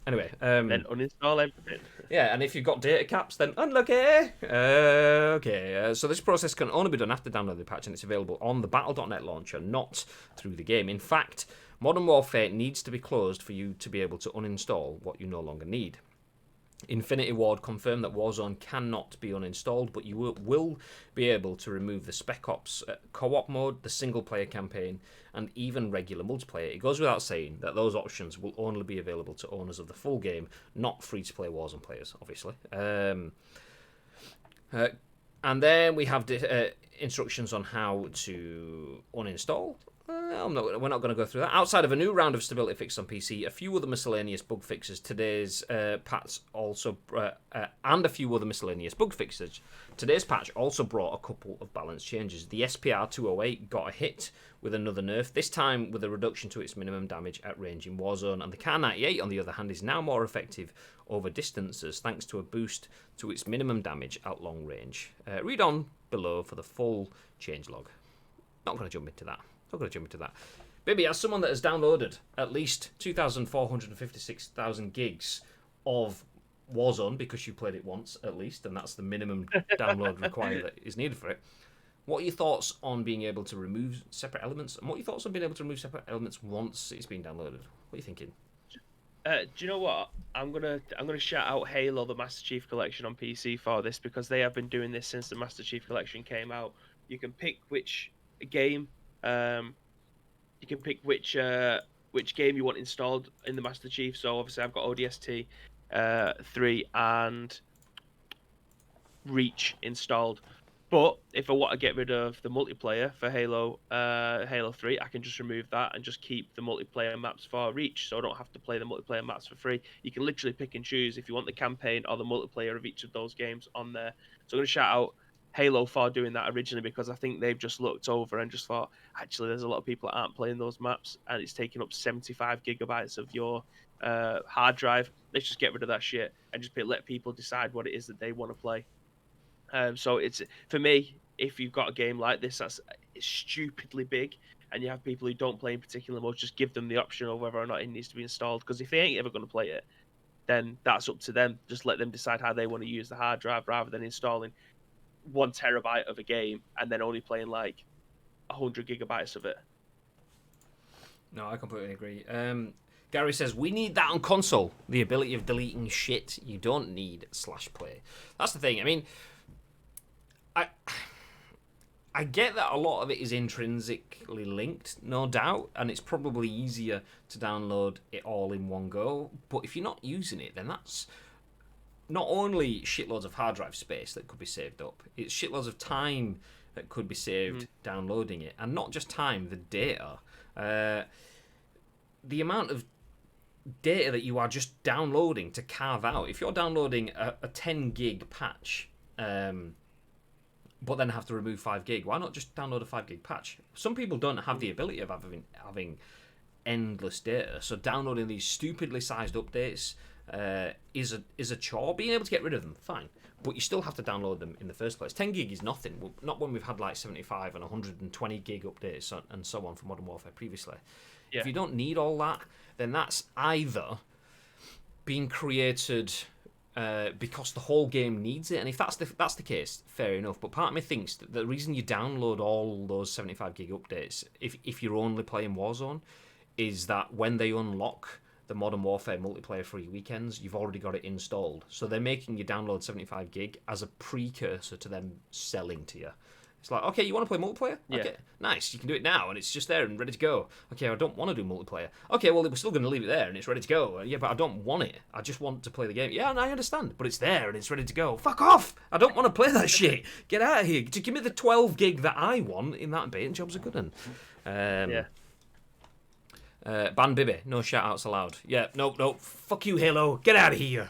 Anyway, Then uninstall everything. Yeah, and if you've got data caps, then unlucky. So this process can only be done after downloading the patch, and it's available on the Battle.net launcher, not through the game. In fact, Modern Warfare needs to be closed for you to be able to uninstall what you no longer need. Infinity Ward confirmed that Warzone cannot be uninstalled, but you will be able to remove the Spec Ops co-op mode, the single-player campaign, and even regular multiplayer. It goes without saying that those options will only be available to owners of the full game, not free-to-play Warzone players, obviously. And then we have instructions on how to uninstall. We're not going to go through that. Outside of a new round of stability fixes on PC, a few other miscellaneous bug fixes, today's patch also, and a few other miscellaneous bug fixes. Today's patch also brought a couple of balance changes. The SPR 208 got a hit with another nerf, this time with a reduction to its minimum damage at range in Warzone, and the Kar 98, on the other hand, is now more effective over distances thanks to a boost to its minimum damage at long range. Read on below for the full changelog. Not going to jump into that. Baby, as someone that has downloaded at least 2,456,000 gigs of Warzone, because you played it once at least, and that's the minimum download required that is needed for it, what are your thoughts on being able to remove separate elements? And what are your thoughts on being able to remove separate elements once it's been downloaded? What are you thinking? Do you know what? I'm gonna shout out Halo, the Master Chief Collection on PC for this, because they have been doing this since the Master Chief Collection came out. You can pick which game. You can pick which game you want installed in the Master Chief. So obviously I've got ODST 3 and Reach installed. But if I want to get rid of the multiplayer for Halo 3, I can just remove that and just keep the multiplayer maps for Reach, so I don't have to play the multiplayer maps for free. You can literally pick and choose if you want the campaign or the multiplayer of each of those games on there. So I'm going to shout out Halo for doing that originally, because I think they've just looked over and just thought, actually, there's a lot of people that aren't playing those maps, and it's taking up 75 gigabytes of your hard drive. Let's just get rid of that shit and just let people decide what it is that they want to play. So it's, for me, if you've got a game like this that's stupidly big and you have people who don't play in particular modes, just give them the option of whether or not it needs to be installed. Because if they ain't ever going to play it, then that's up to them. Just let them decide how they want to use the hard drive, rather than installing 1 terabyte of a game and then only playing like 100 gigabytes of it. No, I completely agree. Gary says, we need that on console. The ability of deleting shit you don't need /play. That's the thing. I mean, I get that a lot of it is intrinsically linked, no doubt, and it's probably easier to download it all in one go. But if you're not using it, then that's not only shitloads of hard drive space that could be saved up, it's shitloads of time that could be saved downloading it. And not just time, the data. The amount of data that you are just downloading to carve out. If you're downloading a 10 gig patch, but then have to remove 5 gig, why not just download a 5 gig patch? Some people don't have the ability of having endless data, so downloading these stupidly sized updates is a chore. Being able to get rid of them, fine, but you still have to download them in the first place. 10 gig is nothing. Well, not when we've had like 75 and 120 gig updates and so on for Modern Warfare previously. Yeah. If you don't need all that, then that's either being created because the whole game needs it. And if that's the case, fair enough. But part of me thinks that the reason you download all those 75 gig updates, if you're only playing Warzone, is that when they unlock the Modern Warfare multiplayer free weekends, you've already got it installed. So they're making you download 75 gig as a precursor to them selling to you. It's like, okay, you want to play multiplayer? Yeah. Okay, nice. You can do it now, and it's just there and ready to go. Okay, I don't want to do multiplayer. Okay, well, we're still going to leave it there, and it's ready to go. Yeah, but I don't want it. I just want to play the game. Yeah, and I understand, but it's there, and it's ready to go. Fuck off! I don't want to play that shit. Get out of here. Just give me the 12 gig that I want in that bit, and jobs are good. Yeah. Ban Bibby, no shout-outs allowed. Yeah, no, fuck you, Halo. Get out of here.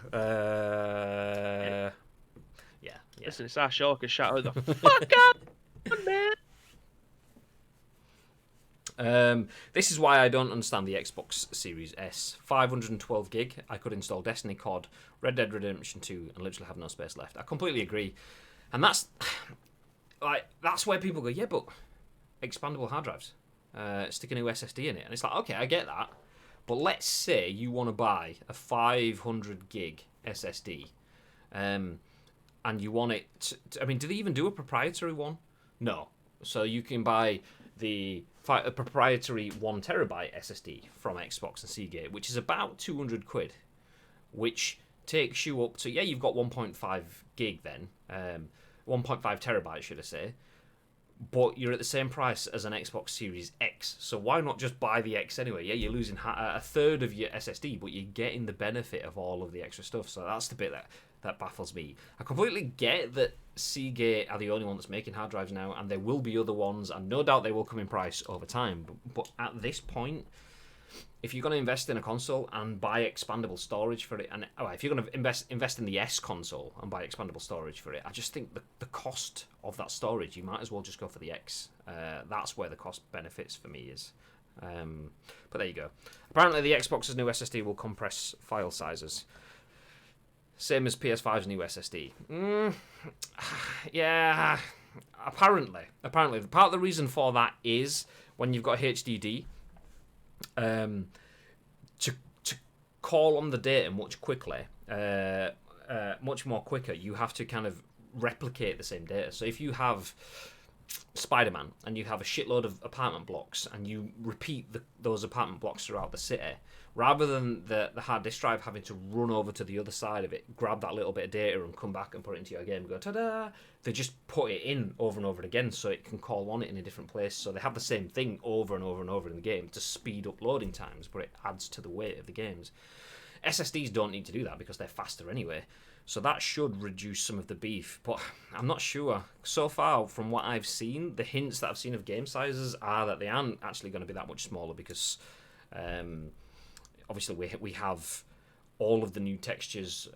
Yeah. Listen, it's our show. I can shout out the fuck up, man. This is why I don't understand the Xbox Series S. 512 gig, I could install Destiny, COD, Red Dead Redemption 2, and literally have no space left. I completely agree. And that's where people go, yeah, but expandable hard drives. Stick a new SSD in it. And it's like, okay, I get that. But let's say you want to buy a 500 gig SSD. And you want it I mean, do they even do a proprietary one? No. So you can buy a proprietary 1 terabyte SSD from Xbox and Seagate, which is about 200 quid, which takes you up to, you've got 1.5 gig then, 1.5 terabytes, should I say, but you're at the same price as an Xbox Series X. So why not just buy the X anyway? Yeah, you're losing a third of your SSD, but you're getting the benefit of all of the extra stuff. So that's the bit that baffles me. I completely get that Seagate are the only one that's making hard drives now, and there will be other ones, and no doubt they will come in price over time. But at this point, if you're going to invest in a console and buy expandable storage for it, and if you're going to invest in the S console and buy expandable storage for it, I just think the cost of that storage, you might as well just go for the X. That's where the cost benefits for me is. But there you go. Apparently the Xbox's new SSD will compress file sizes. Same as PS5's new SSD. Yeah, apparently. Part of the reason for that is when you've got HDD, to call on the data much more quicker, you have to kind of replicate the same data. So if you have Spider-Man and you have a shitload of apartment blocks and you repeat those apartment blocks throughout the city, rather than the hard disk drive having to run over to the other side of it, grab that little bit of data and come back and put it into your game and go, ta-da, they just put it in over and over again so it can call on it in a different place. So they have the same thing over and over and over in the game to speed up loading times, but it adds to the weight of the games. SSDs don't need to do that because they're faster anyway. So that should reduce some of the beef, but I'm not sure. So far, from what I've seen, the hints that I've seen of game sizes are that they aren't actually going to be that much smaller because obviously we have all of the new textures.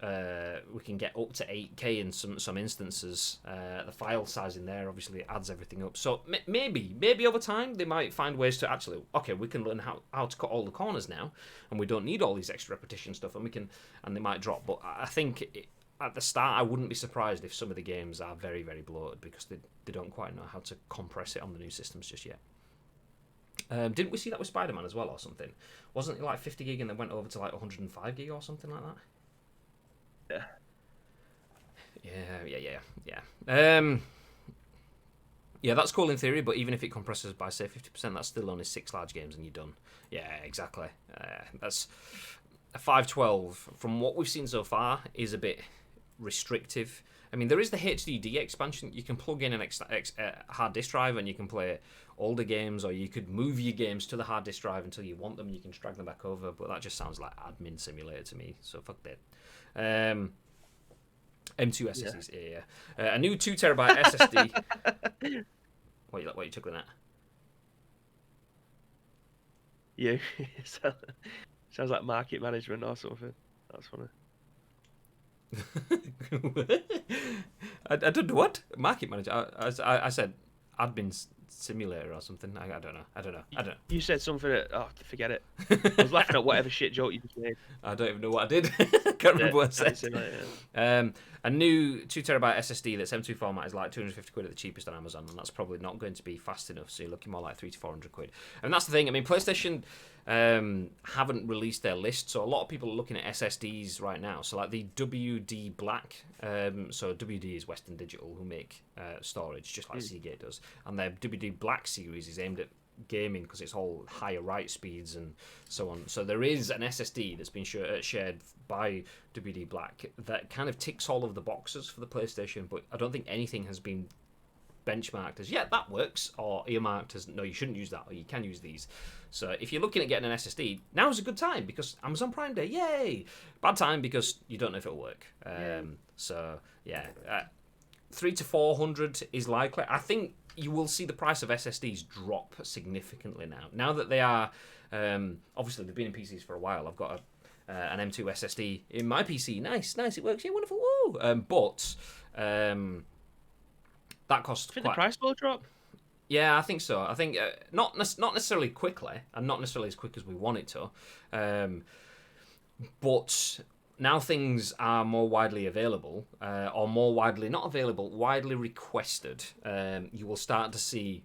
We can get up to 8K in some instances. The file size in there obviously adds everything up. So maybe over time they might find ways to actually, okay, we can learn how to cut all the corners now, and we don't need all these extra repetition stuff, and they might drop. But I think at the start I wouldn't be surprised if some of the games are very, very bloated because they don't quite know how to compress it on the new systems just yet. Didn't we see that with Spider-Man as well or something? Wasn't it like 50 gig and then went over to like 105 gig or something like that? Yeah. Yeah, that's cool in theory, but even if it compresses by, say, 50%, that's still only 6 large games and you're done. Yeah, exactly. That's a 512, from what we've seen so far, is a bit restrictive. I mean, there is the HDD expansion. You can plug in a hard disk drive and you can play older games, or you could move your games to the hard disk drive until you want them and you can drag them back over, but that just sounds like admin simulator to me, so fuck that. M2 SSDs, yeah. A new 2 terabyte SSD. What are you chuckling at? You. Sounds like market management or something. That's funny. I don't know what market manager. I said admin simulator or something. I don't know. You said something that, forget it. I was laughing at whatever shit joke you just made. I don't even know what I did. Can't remember what I said. A new 2 terabyte SSD that's M2 format is like 250 quid at the cheapest on Amazon, and that's probably not going to be fast enough, so you're looking more like 300 to 400 quid. And that's the thing. I mean, PlayStation haven't released their list, so a lot of people are looking at SSDs right now. So like the WD Black, so WD is Western Digital, who make storage just like Seagate does, and their WD Black series is aimed at gaming because it's all higher write speeds and so on. So there is an SSD that's been shared by WD Black that kind of ticks all of the boxes for the PlayStation, but I don't think anything has been benchmarked as, yeah, that works, or earmarked as, no, you shouldn't use that, or you can use these. So if you're looking at getting an SSD, now's a good time because Amazon Prime Day, yay! Bad time because you don't know if it'll work. So yeah, 300 to 400 is likely. I think you will see the price of SSDs drop significantly now. Now that they are, obviously they've been in PCs for a while. I've got an M2 SSD in my PC. Nice, it works. Yeah, wonderful. Woo! But that costs the price will drop. Yeah, I think so. I think not necessarily quickly, and not necessarily as quick as we want it to. But now things are more widely available, or more widely not available, widely requested. You will start to see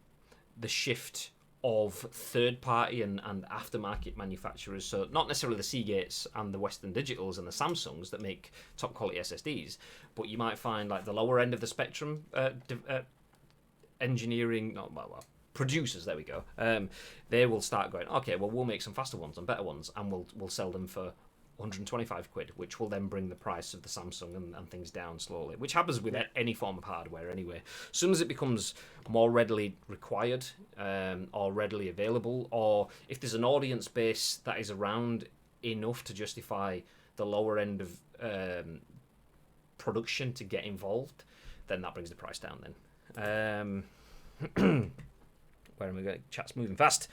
the shift of third-party and aftermarket manufacturers. So not necessarily the Seagates and the Western Digitals and the Samsungs that make top-quality SSDs, but you might find like the lower end of the spectrum engineering, producers. There we go. They will start going, okay, well, we'll make some faster ones and better ones, and we'll sell them for 125 quid, which will then bring the price of the Samsung and things down slowly, which happens with any form of hardware anyway. As soon as it becomes more readily required, or readily available, or if there's an audience base that is around enough to justify the lower end of production to get involved, then that brings the price down then. Where am I going? Chat's moving fast.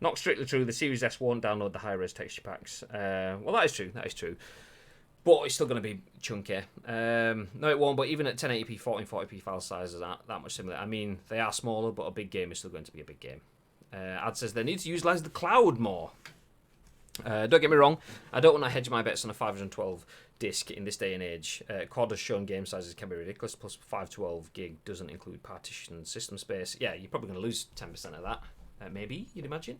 Not strictly true. The Series S won't download the high-res texture packs. Well, that is true. But it's still going to be chunky. No, it won't. But even at 1080p, 1440p file sizes aren't that much similar. I mean, they are smaller, but a big game is still going to be a big game. Ad says they need to utilize the cloud more. Don't get me wrong. I don't want to hedge my bets on a 512 disc in this day and age. Quad has shown game sizes can be ridiculous. Plus 512 gig doesn't include partition system space. Yeah, you're probably going to lose 10% of that. Maybe, you'd imagine.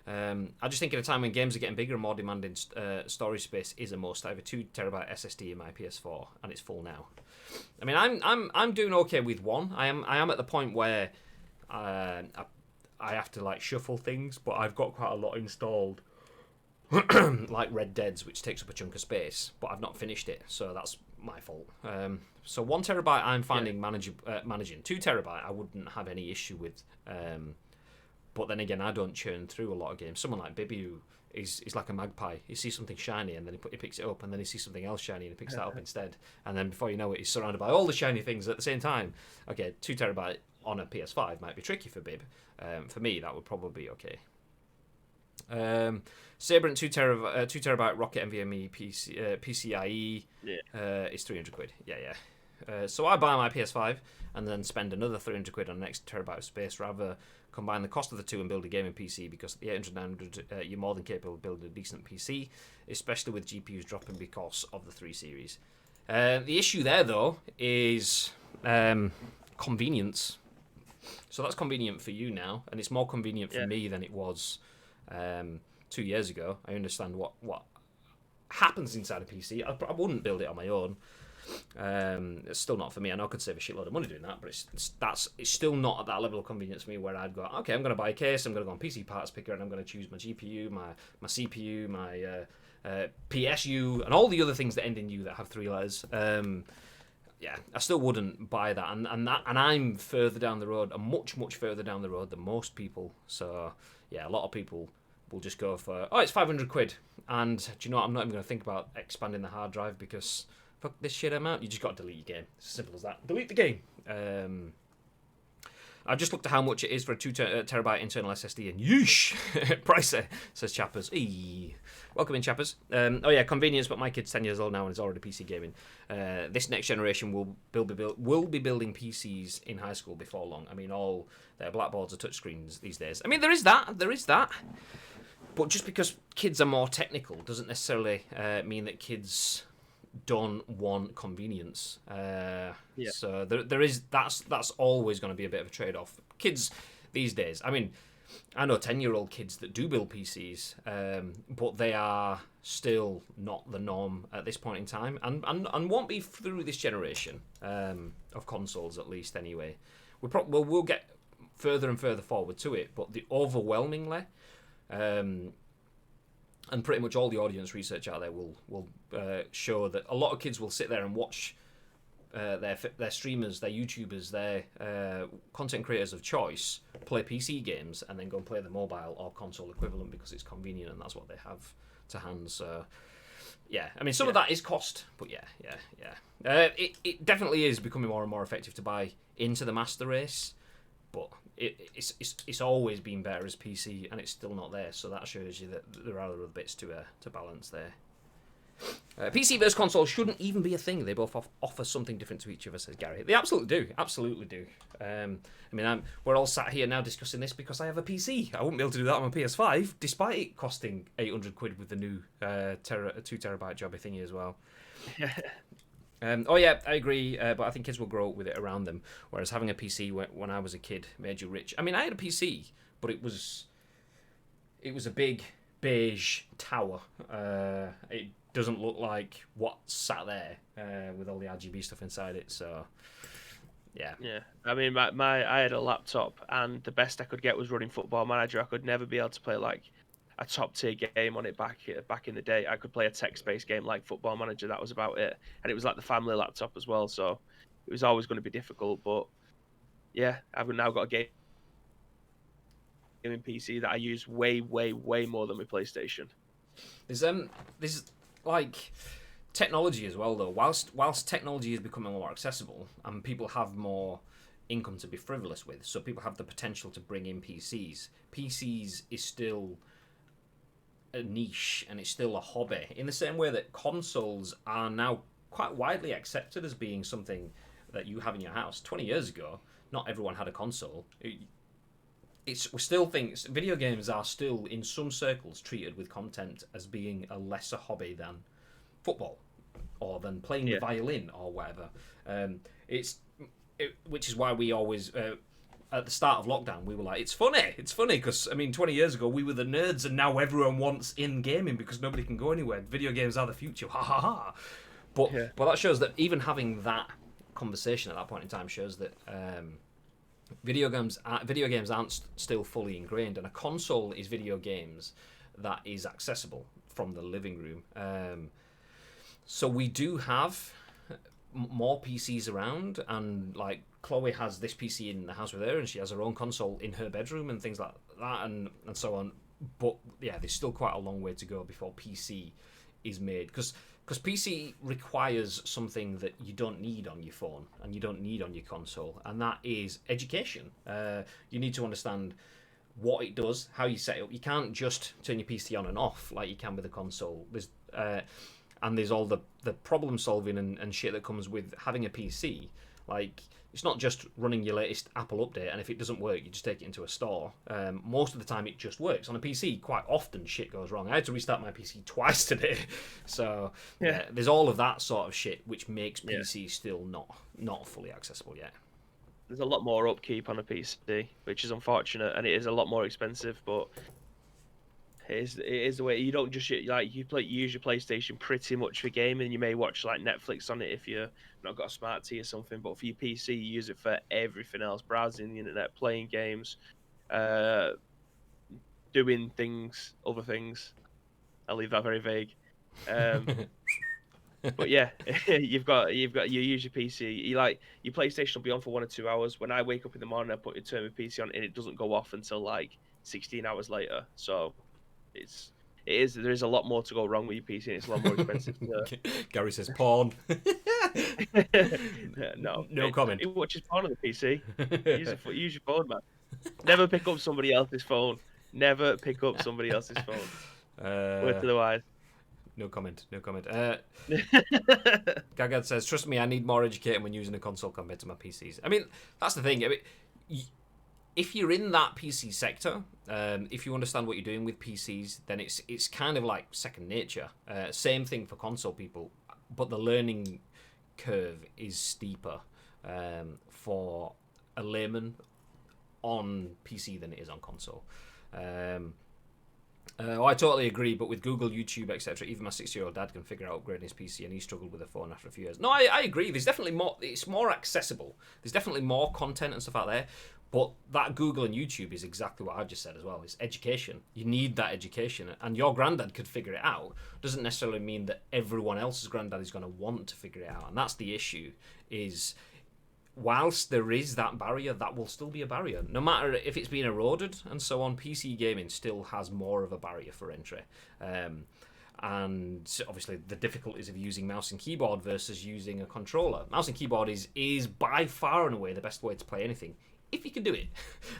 I just think in a time when games are getting bigger and more demanding, storage space is a must. I have a 2TB SSD in my PS4, and it's full now. I mean, I'm doing okay with one. I am at the point where I have to like shuffle things, but I've got quite a lot installed, like Red Dead's, which takes up a chunk of space, but I've not finished it, so that's my fault. So 1TB I'm finding managing. 2TB I wouldn't have any issue with. But then again, I don't churn through a lot of games. Someone like Bibby, who is like a magpie. He sees something shiny and then he picks it up, and then he sees something else shiny and he picks that up instead. And then before you know it, he's surrounded by all the shiny things at the same time. Okay, 2TB on a PS5 might be tricky for Bib. For me, that would probably be okay. Sabrent 2TB Rocket NVMe PCIe is 300 quid. Yeah. So I buy my PS5 and then spend another 300 quid on an extra terabyte of space, rather combine the cost of the two and build a gaming PC, because at the 800, 900 you're more than capable of building a decent PC, especially with GPUs dropping because of the 3 series. The issue there, though, is convenience. So that's convenient for you now, and it's more convenient for me than it was 2 years ago. I understand what happens inside a PC. I wouldn't build it on my own. It's still not for me. I know I could save a shitload of money doing that, but it's still not at that level of convenience for me where I'd go, okay, I'm going to buy a case, I'm going to go on PC Parts Picker, and I'm going to choose my GPU, my CPU, my PSU, and all the other things that end in U that have 3 letters. Yeah, I still wouldn't buy that, and I'm further down the road, and much further down the road than most people. So yeah, a lot of people will just go for, it's 500 quid, and do you know what? I'm not even going to think about expanding the hard drive because fuck this shit amount. You just got to delete your game. It's as simple as that. Delete the game. I've just looked at how much it is for a 2TB internal SSD, and yeesh, pricey, says Chappers. Eee. Welcome in, Chappers. Convenience, but my kid's 10 years old now and is already PC gaming. This next generation will be building PCs in high school before long. I mean, all their blackboards are touchscreens these days. I mean, there is that. But just because kids are more technical doesn't necessarily mean that kids don't want convenience. So there is that's always going to be a bit of a trade-off. Kids these days, I mean, I know 10-year-old kids that do build PCs, but they are still not the norm at this point in time, and won't be through this generation of consoles, at least anyway. We'll get further and further forward to it, but the overwhelmingly, and pretty much all the audience research out there will show that a lot of kids will sit there and watch their streamers, their YouTubers, their content creators of choice play PC games and then go and play the mobile or console equivalent because it's convenient and that's what they have to hand. So, yeah, I mean, some of that is cost, but yeah. It definitely is becoming more and more effective to buy into the master race, but it's always been better as PC and it's still not there. So that shows you that there are other bits to balance there. PC versus console shouldn't even be a thing. They both offer something different to each other, says Gary. They absolutely do. I mean, we're all sat here now discussing this because I have a PC. I wouldn't be able to do that on my PS5, despite it costing 800 quid with the new 2 terabyte jobby thingy as well. I agree, but I think kids will grow up with it around them, whereas having a PC when I was a kid made you rich. I mean, I had a PC, but it was a big beige tower. It doesn't look like what's sat there with all the RGB stuff inside it. So, yeah. Yeah, I mean, I had a laptop, and the best I could get was running Football Manager. I could never be able to play like a top tier game on it back in the day. I could play a text-based game like Football Manager. That was about it, and it was like the family laptop as well. So it was always going to be difficult. But yeah, I've now got a gaming PC that I use way more than my PlayStation. There's like technology as well, though. Whilst technology is becoming more accessible and people have more income to be frivolous with, so people have the potential to bring in PCs. PCs is still a niche and it's still a hobby in the same way that consoles are now quite widely accepted as being something that you have in your house. 20 years ago, not everyone had a console. We still think video games are still in some circles treated with content as being a lesser hobby than football or than playing the violin or whatever. Which is why we always at the start of lockdown we were like, it's funny because I mean 20 years ago we were the nerds and now everyone wants in gaming because nobody can go anywhere. Video games are the future. Ha ha ha. But that shows that even having that conversation at that point in time shows that video games aren't still fully ingrained, and a console is video games that is accessible from the living room. So we do have more PCs around, and like Chloe has this PC in the house with her, and she has her own console in her bedroom and things like that, and so on. But yeah, there's still quite a long way to go before PC is made, because PC requires something that you don't need on your phone and you don't need on your console, and that is education. You need to understand what it does, how you set it up. You can't just turn your PC on and off like you can with a console. There's all the problem solving and shit that comes with having a PC. Like, it's not just running your latest Apple update, and if it doesn't work, you just take it into a store. Most of the time, it just works. On a PC, quite often, shit goes wrong. I had to restart my PC twice today. So, there's all of that sort of shit, which makes PC still not fully accessible yet. There's a lot more upkeep on a PC, which is unfortunate, and it is a lot more expensive, but it is the way. You don't just use your PlayStation pretty much for gaming. You may watch like Netflix on it if you're not got a smart TV or something, but for your PC, you use it for everything else: browsing the internet, playing games, doing other things. I'll leave that very vague. But yeah, you use your PC. Your PlayStation will be on for 1 or 2 hours. When I wake up in the morning, I turn my PC on, and it doesn't go off until like 16 hours later. So there is a lot more to go wrong with your PC, and it's a lot more expensive. Gary says porn. No comment. It watches porn on the PC. Use your phone, man. Never pick up somebody else's phone. Word to the wise. No comment. Gagad says, trust me, I need more educating when using a console compared to my PCs. I mean, that's the thing. I mean, if you're in that PC sector, if you understand what you're doing with PCs, then it's kind of like second nature. Same thing for console people, but the learning curve is steeper for a layman on PC than it is on console. I totally agree, but with Google, YouTube, etc., even my 60-year-old dad can figure out upgrading his PC, and he struggled with a phone after a few years. No, I agree. There's definitely more. It's more accessible. There's definitely more content and stuff out there. But that Google and YouTube is exactly what I've just said as well. It's education. You need that education, and your granddad could figure it out. Doesn't necessarily mean that everyone else's granddad is going to want to figure it out, and that's the issue. Is whilst there is that barrier, that will still be a barrier. No matter if it's been eroded and so on, PC gaming still has more of a barrier for entry. And obviously the difficulties of using mouse and keyboard versus using a controller. Mouse and keyboard is by far and away the best way to play anything, if you can do it.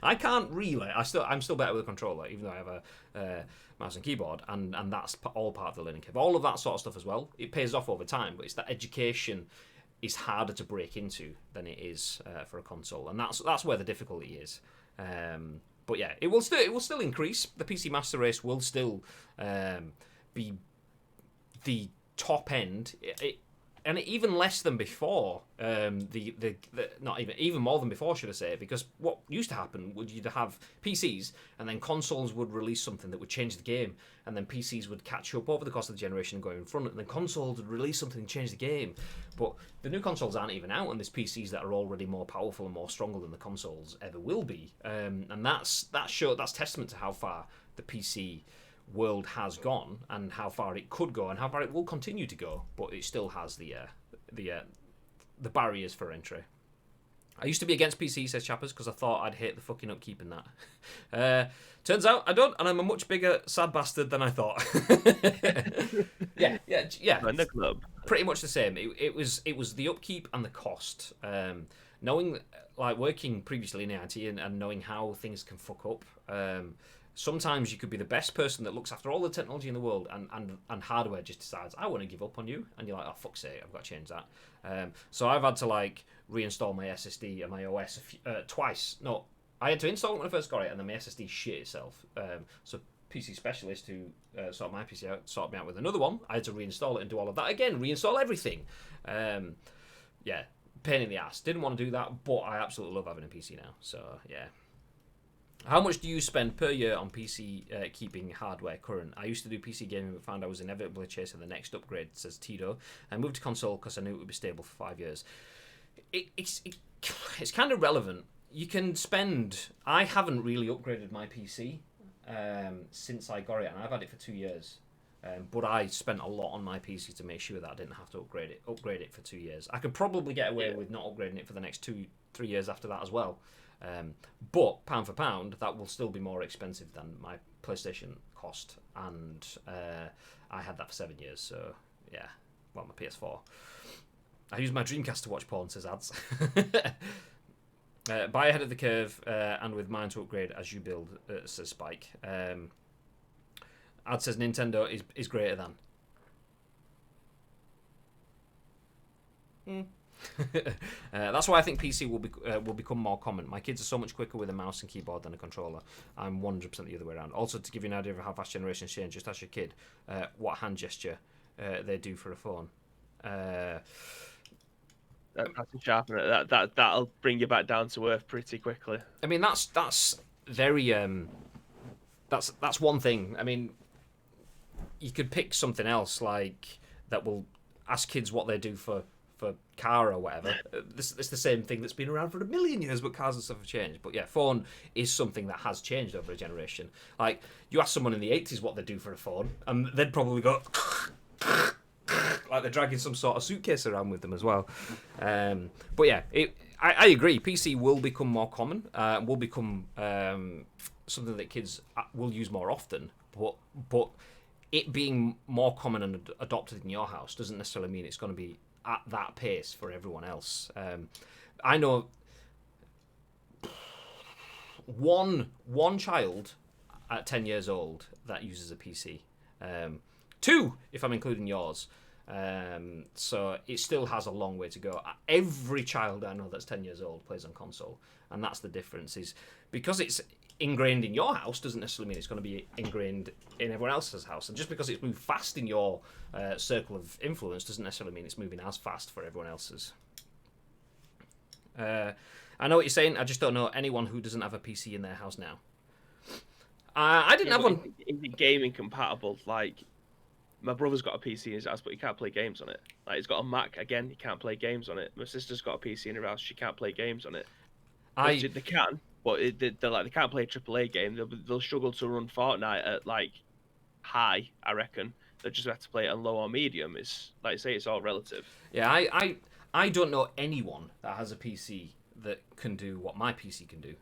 I can't really. I'm still better with a controller, even though I have a mouse and keyboard, and that's all part of the learning curve. All of that sort of stuff as well. It pays off over time, but it's that education is harder to break into than it is for a console, and that's where the difficulty is. But yeah, it will still increase. The PC Master Race will still be the top end. And even less than before, not even more than before, should I say? Because what used to happen would you'd have PCs, and then consoles would release something that would change the game, and then PCs would catch up over the course of the generation and go in front, and then consoles would release something and change the game. But the new consoles aren't even out, and there's PCs that are already more powerful and more stronger than the consoles ever will be. And that's testament to how far the PC world has gone and how far it could go and how far it will continue to go, but it still has the barriers for entry. I used to be against PC, says Chappers, because I thought I'd hate the fucking upkeep in that. Turns out I don't, and I'm a much bigger sad bastard than I thought. yeah. In the club. Pretty much the same. It was the upkeep and the cost. Knowing, like, working previously in IT and knowing how things can fuck up. Sometimes you could be the best person that looks after all the technology in the world, and hardware just decides, I want to give up on you, and you're like, oh fuck's sake, I've got to change that. So I've had to like reinstall my SSD and my OS twice. No, I had to install it when I first got it, and then my SSD shit itself. So PC specialist who sorted my PC out, sorted me out with another one. I had to reinstall it and do all of that again, reinstall everything. Yeah, pain in the ass. Didn't want to do that, but I absolutely love having a PC now. So yeah. How much do you spend per year on PC keeping hardware current? I used to do PC gaming but found I was inevitably chasing the next upgrade, says Tito. I moved to console because I knew it would be stable for 5 years. It's kind of relevant. You can spend... I haven't really upgraded my PC since I got it, and I've had it for 2 years. But I spent a lot on my PC to make sure that I didn't have to upgrade it for 2 years. I could probably get away with not upgrading it for the next 2-3 years after that as well. But pound for pound, that will still be more expensive than my PlayStation cost, and I had that for 7 years. So yeah, well, my PS4. I use my Dreamcast to watch porn, says Ads. Buy ahead of the curve, and with mine to upgrade as you build, says Spike. Ad says Nintendo is greater than. That's why I think PC will become more common. My kids are so much quicker with a mouse and keyboard than a controller. I'm 100% the other way around. Also, to give you an idea of how fast generations change, just ask your kid what hand gesture they do for a phone. That's a sharpener. That'll bring you back down to earth pretty quickly. I mean, that's very that's one thing. I mean, you could pick something else like that will ask kids what they do for car or whatever. It's the same thing that's been around for 1,000,000 years, but cars and stuff have changed. But yeah, phone is something that has changed over a generation. Like, you ask someone in the 80s what they do for a phone, and they'd probably go like they're dragging some sort of suitcase around with them as well. But yeah, I agree. PC will become more common, will become something that kids will use more often, but it being more common and adopted in your house doesn't necessarily mean it's going to be at that pace for everyone else. I know one child at 10 years old that uses a PC. 2, if I'm including yours. So it still has a long way to go. Every child I know that's 10 years old plays on console, and that's the difference. Is because it's ingrained in your house doesn't necessarily mean it's going to be ingrained in everyone else's house, and just because it's moved fast in your circle of influence doesn't necessarily mean it's moving as fast for everyone else's. I know what you're saying. I just don't know anyone who doesn't have a PC in their house now. I didn't Yeah, have but one. is it gaming compatible? Like, my brother's got a PC in his house, but he can't play games on it. Like, he's got a Mac, again, he can't play games on it. My sister's got a PC in her house, she can't play games on it. I They can, but they're like, they can't play a AAA game. They'll struggle to run Fortnite at, like, high, I reckon. They'll just have to play it on low or medium. It's, like I say, it's all relative. Yeah, I don't know anyone that has a PC that can do what my PC can do.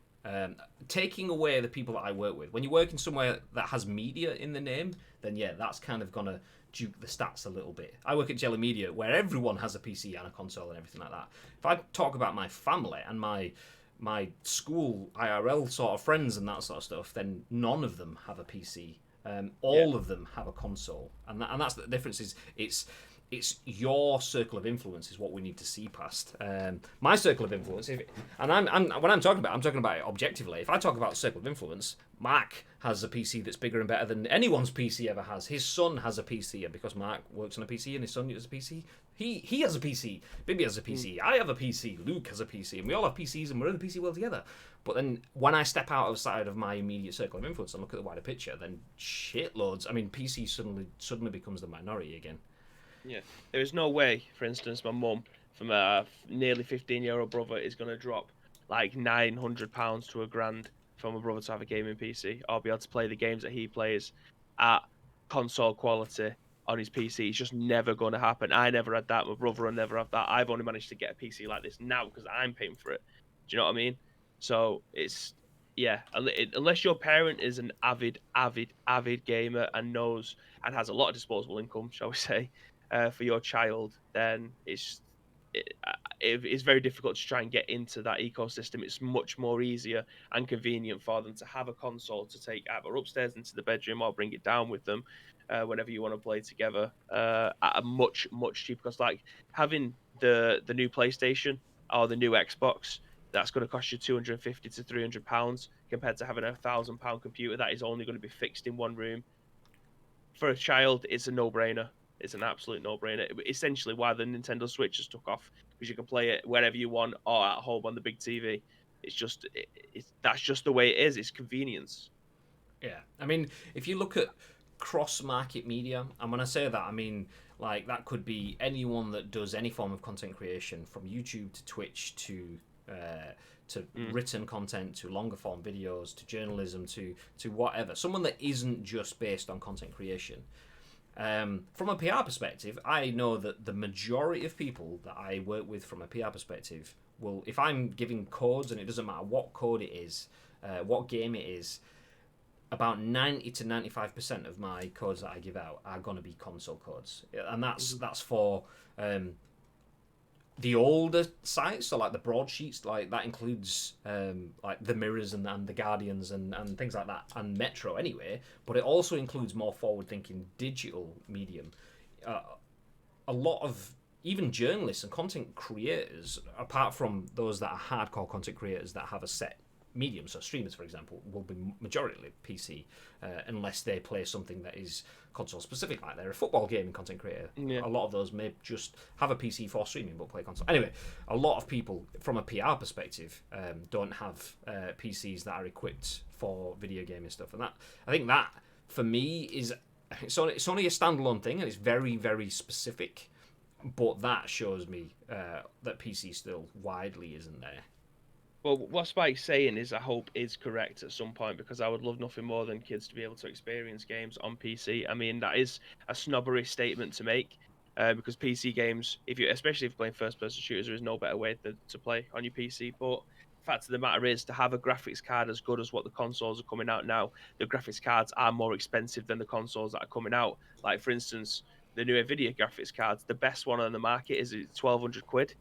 Taking away the people that I work with, when you work in somewhere that has media in the name, then yeah, that's kind of gonna duke the stats a little bit. I work at Jelly Media, where everyone has a PC and a console and everything like that. If I talk about my family and my school IRL sort of friends and that sort of stuff, then none of them have a PC. All of them have a console, and that's the difference. Is it's your circle of influence is what we need to see past. My circle of influence, and I'm when I'm talking about it objectively. If I talk about circle of influence, Mark has a PC that's bigger and better than anyone's PC ever has. His son has a PC, and because Mark works on a PC and his son uses a PC, he has a PC. Bibby has a PC. I have a PC. Luke has a PC, and we all have PCs, and we're in the PC world together. But then when I step outside of my immediate circle of influence and look at the wider picture, then shitloads. I mean, PC suddenly becomes the minority again. Yeah, there is no way, for instance, my mum, from a nearly 15-year-old brother, is going to drop like £900 to £1,000 for my brother to have a gaming PC or be able to play the games that he plays at console quality on his PC. It's just never going to happen. I never had that. My brother will never have that. I've only managed to get a PC like this now because I'm paying for it. Do you know what I mean? So it's, yeah, unless your parent is an avid gamer and knows and has a lot of disposable income, shall we say, for your child, then it's very difficult to try and get into that ecosystem. It's much more easier and convenient for them to have a console to take either upstairs into the bedroom or bring it down with them whenever you want to play together at a much cheaper cost. Like having the new PlayStation or the new Xbox, that's going to cost you £250 to £300 compared to having £1,000 computer that is only going to be fixed in one room. For a child, it's a no-brainer. It's an absolute no-brainer. Essentially, why the Nintendo Switch has took off, because you can play it wherever you want or at home on the big TV. It's just, that's just the way it is. It's convenience. Yeah, I mean, if you look at cross-market media, and when I say that, I mean like that could be anyone that does any form of content creation, from YouTube to Twitch to written content to longer form videos to journalism to whatever. Someone that isn't just based on content creation. From a PR perspective, I know that the majority of people that I work with from a PR perspective will, if I'm giving codes, and it doesn't matter what code it is, what game it is, about 90 to 95% of my codes that I give out are going to be console codes, and that's for the older sites, so like the broadsheets, like that includes like the Mirrors and the Guardians and things like that, and Metro anyway. But it also includes more forward-thinking digital medium. A lot of even journalists and content creators, apart from those that are hardcore content creators that have a set medium, so streamers, for example, will be majority PC, unless they play something that is console specific, like they're a football gaming content creator. Yeah. A lot of those may just have a PC for streaming but play console. Anyway, a lot of people from a PR perspective don't have PCs that are equipped for video gaming stuff, and that, I think that for me is it's only a standalone thing, and it's very very specific, but that shows me that PC still widely isn't there. Well, what Spike's saying is, I hope is correct at some point, because I would love nothing more than kids to be able to experience games on PC. I mean, that is a snobbery statement to make, because PC games, especially if you're playing first-person shooters, there is no better way to play on your PC. But the fact of the matter is, to have a graphics card as good as what the consoles are coming out now, the graphics cards are more expensive than the consoles that are coming out. Like, for instance, the new Nvidia graphics cards, the best one on the market is £1,200.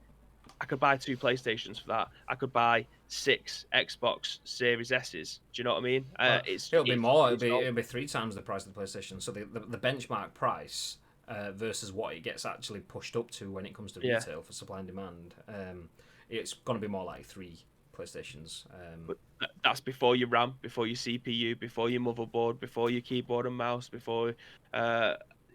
I could buy 2 PlayStations for that. I could buy 6 Xbox Series S's. Do you know what I mean? Well, it'll be more. It'll be 3 times the price of the PlayStation. So the benchmark price versus what it gets actually pushed up to when it comes to retail for supply and demand, it's going to be more like 3 PlayStations. But that's before your RAM, before your CPU, before your motherboard, before your keyboard and mouse, before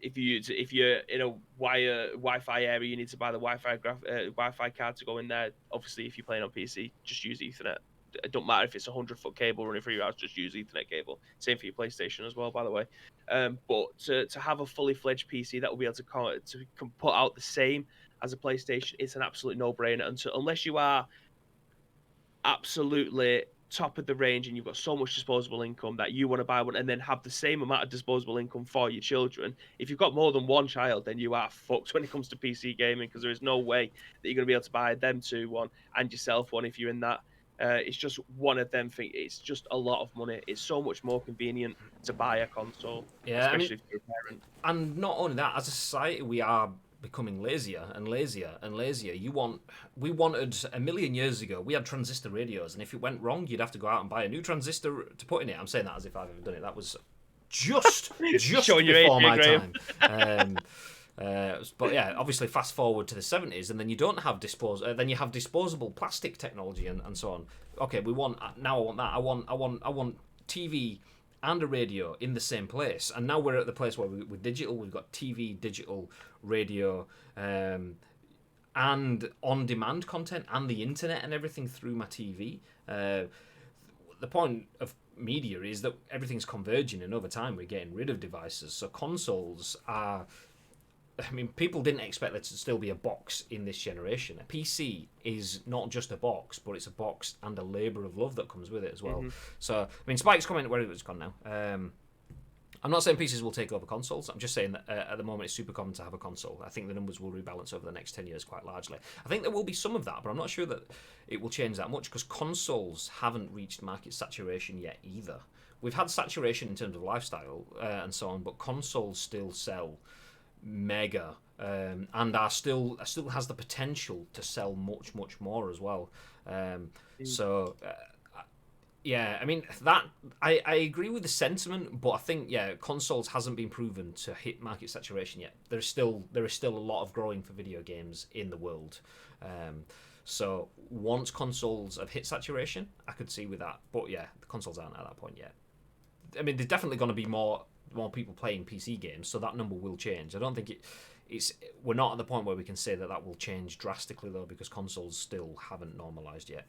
if you're in a Wi-Fi area, you need to buy the Wi-Fi card to go in there. Obviously, if you're playing on PC, just use Ethernet. It don't matter if it's a 100-foot cable running through your house, just use Ethernet cable. Same for your PlayStation as well, by the way. But to have a fully fledged PC that will be able to put out the same as a PlayStation, it's an absolute no-brainer. And so unless you are absolutely top of the range and you've got so much disposable income that you want to buy one and then have the same amount of disposable income for your children, if you've got more than one child, then you are fucked when it comes to PC gaming, because there is no way that you're going to be able to buy them two one and yourself one if you're in that. It's just one of them things. It's just a lot of money. It's so much more convenient to buy a console, especially if you're a parent. And not only that, as a society, we are becoming lazier and lazier and lazier. We wanted a million years ago, we had transistor radios, and if it went wrong, you'd have to go out and buy a new transistor to put in it. I'm saying that as if I've ever done it. That was just before my time. But yeah, obviously fast forward to the 70s, and then you don't have then you have disposable plastic technology and so on. Okay, I want that. I want TV and a radio in the same place, and now we're at the place where with digital, we've got TV, digital, radio, and on-demand content, and the internet and everything through my TV. The point of media is that everything's converging, and over time we're getting rid of devices. So consoles are, I mean, people didn't expect there to still be a box in this generation. A PC is not just a box, but it's a box and a labour of love that comes with it as well. Mm-hmm. So, I mean, Spike's comment, where it's gone now. I'm not saying PCs will take over consoles. I'm just saying that at the moment it's super common to have a console. I think the numbers will rebalance over the next 10 years quite largely. I think there will be some of that, but I'm not sure that it will change that much, because consoles haven't reached market saturation yet either. We've had saturation in terms of lifestyle and so on, but consoles still sell mega and still has the potential to sell much more as well. Yeah, I mean, that I agree with the sentiment, but I think consoles hasn't been proven to hit market saturation yet. There is still a lot of growing for video games in the world. So once consoles have hit saturation, I could see with that. But yeah, the consoles aren't at that point yet. I mean, there's definitely going to be more people playing PC games, so that number will change. I don't think we're not at the point where we can say that will change drastically though, because consoles still haven't normalized yet.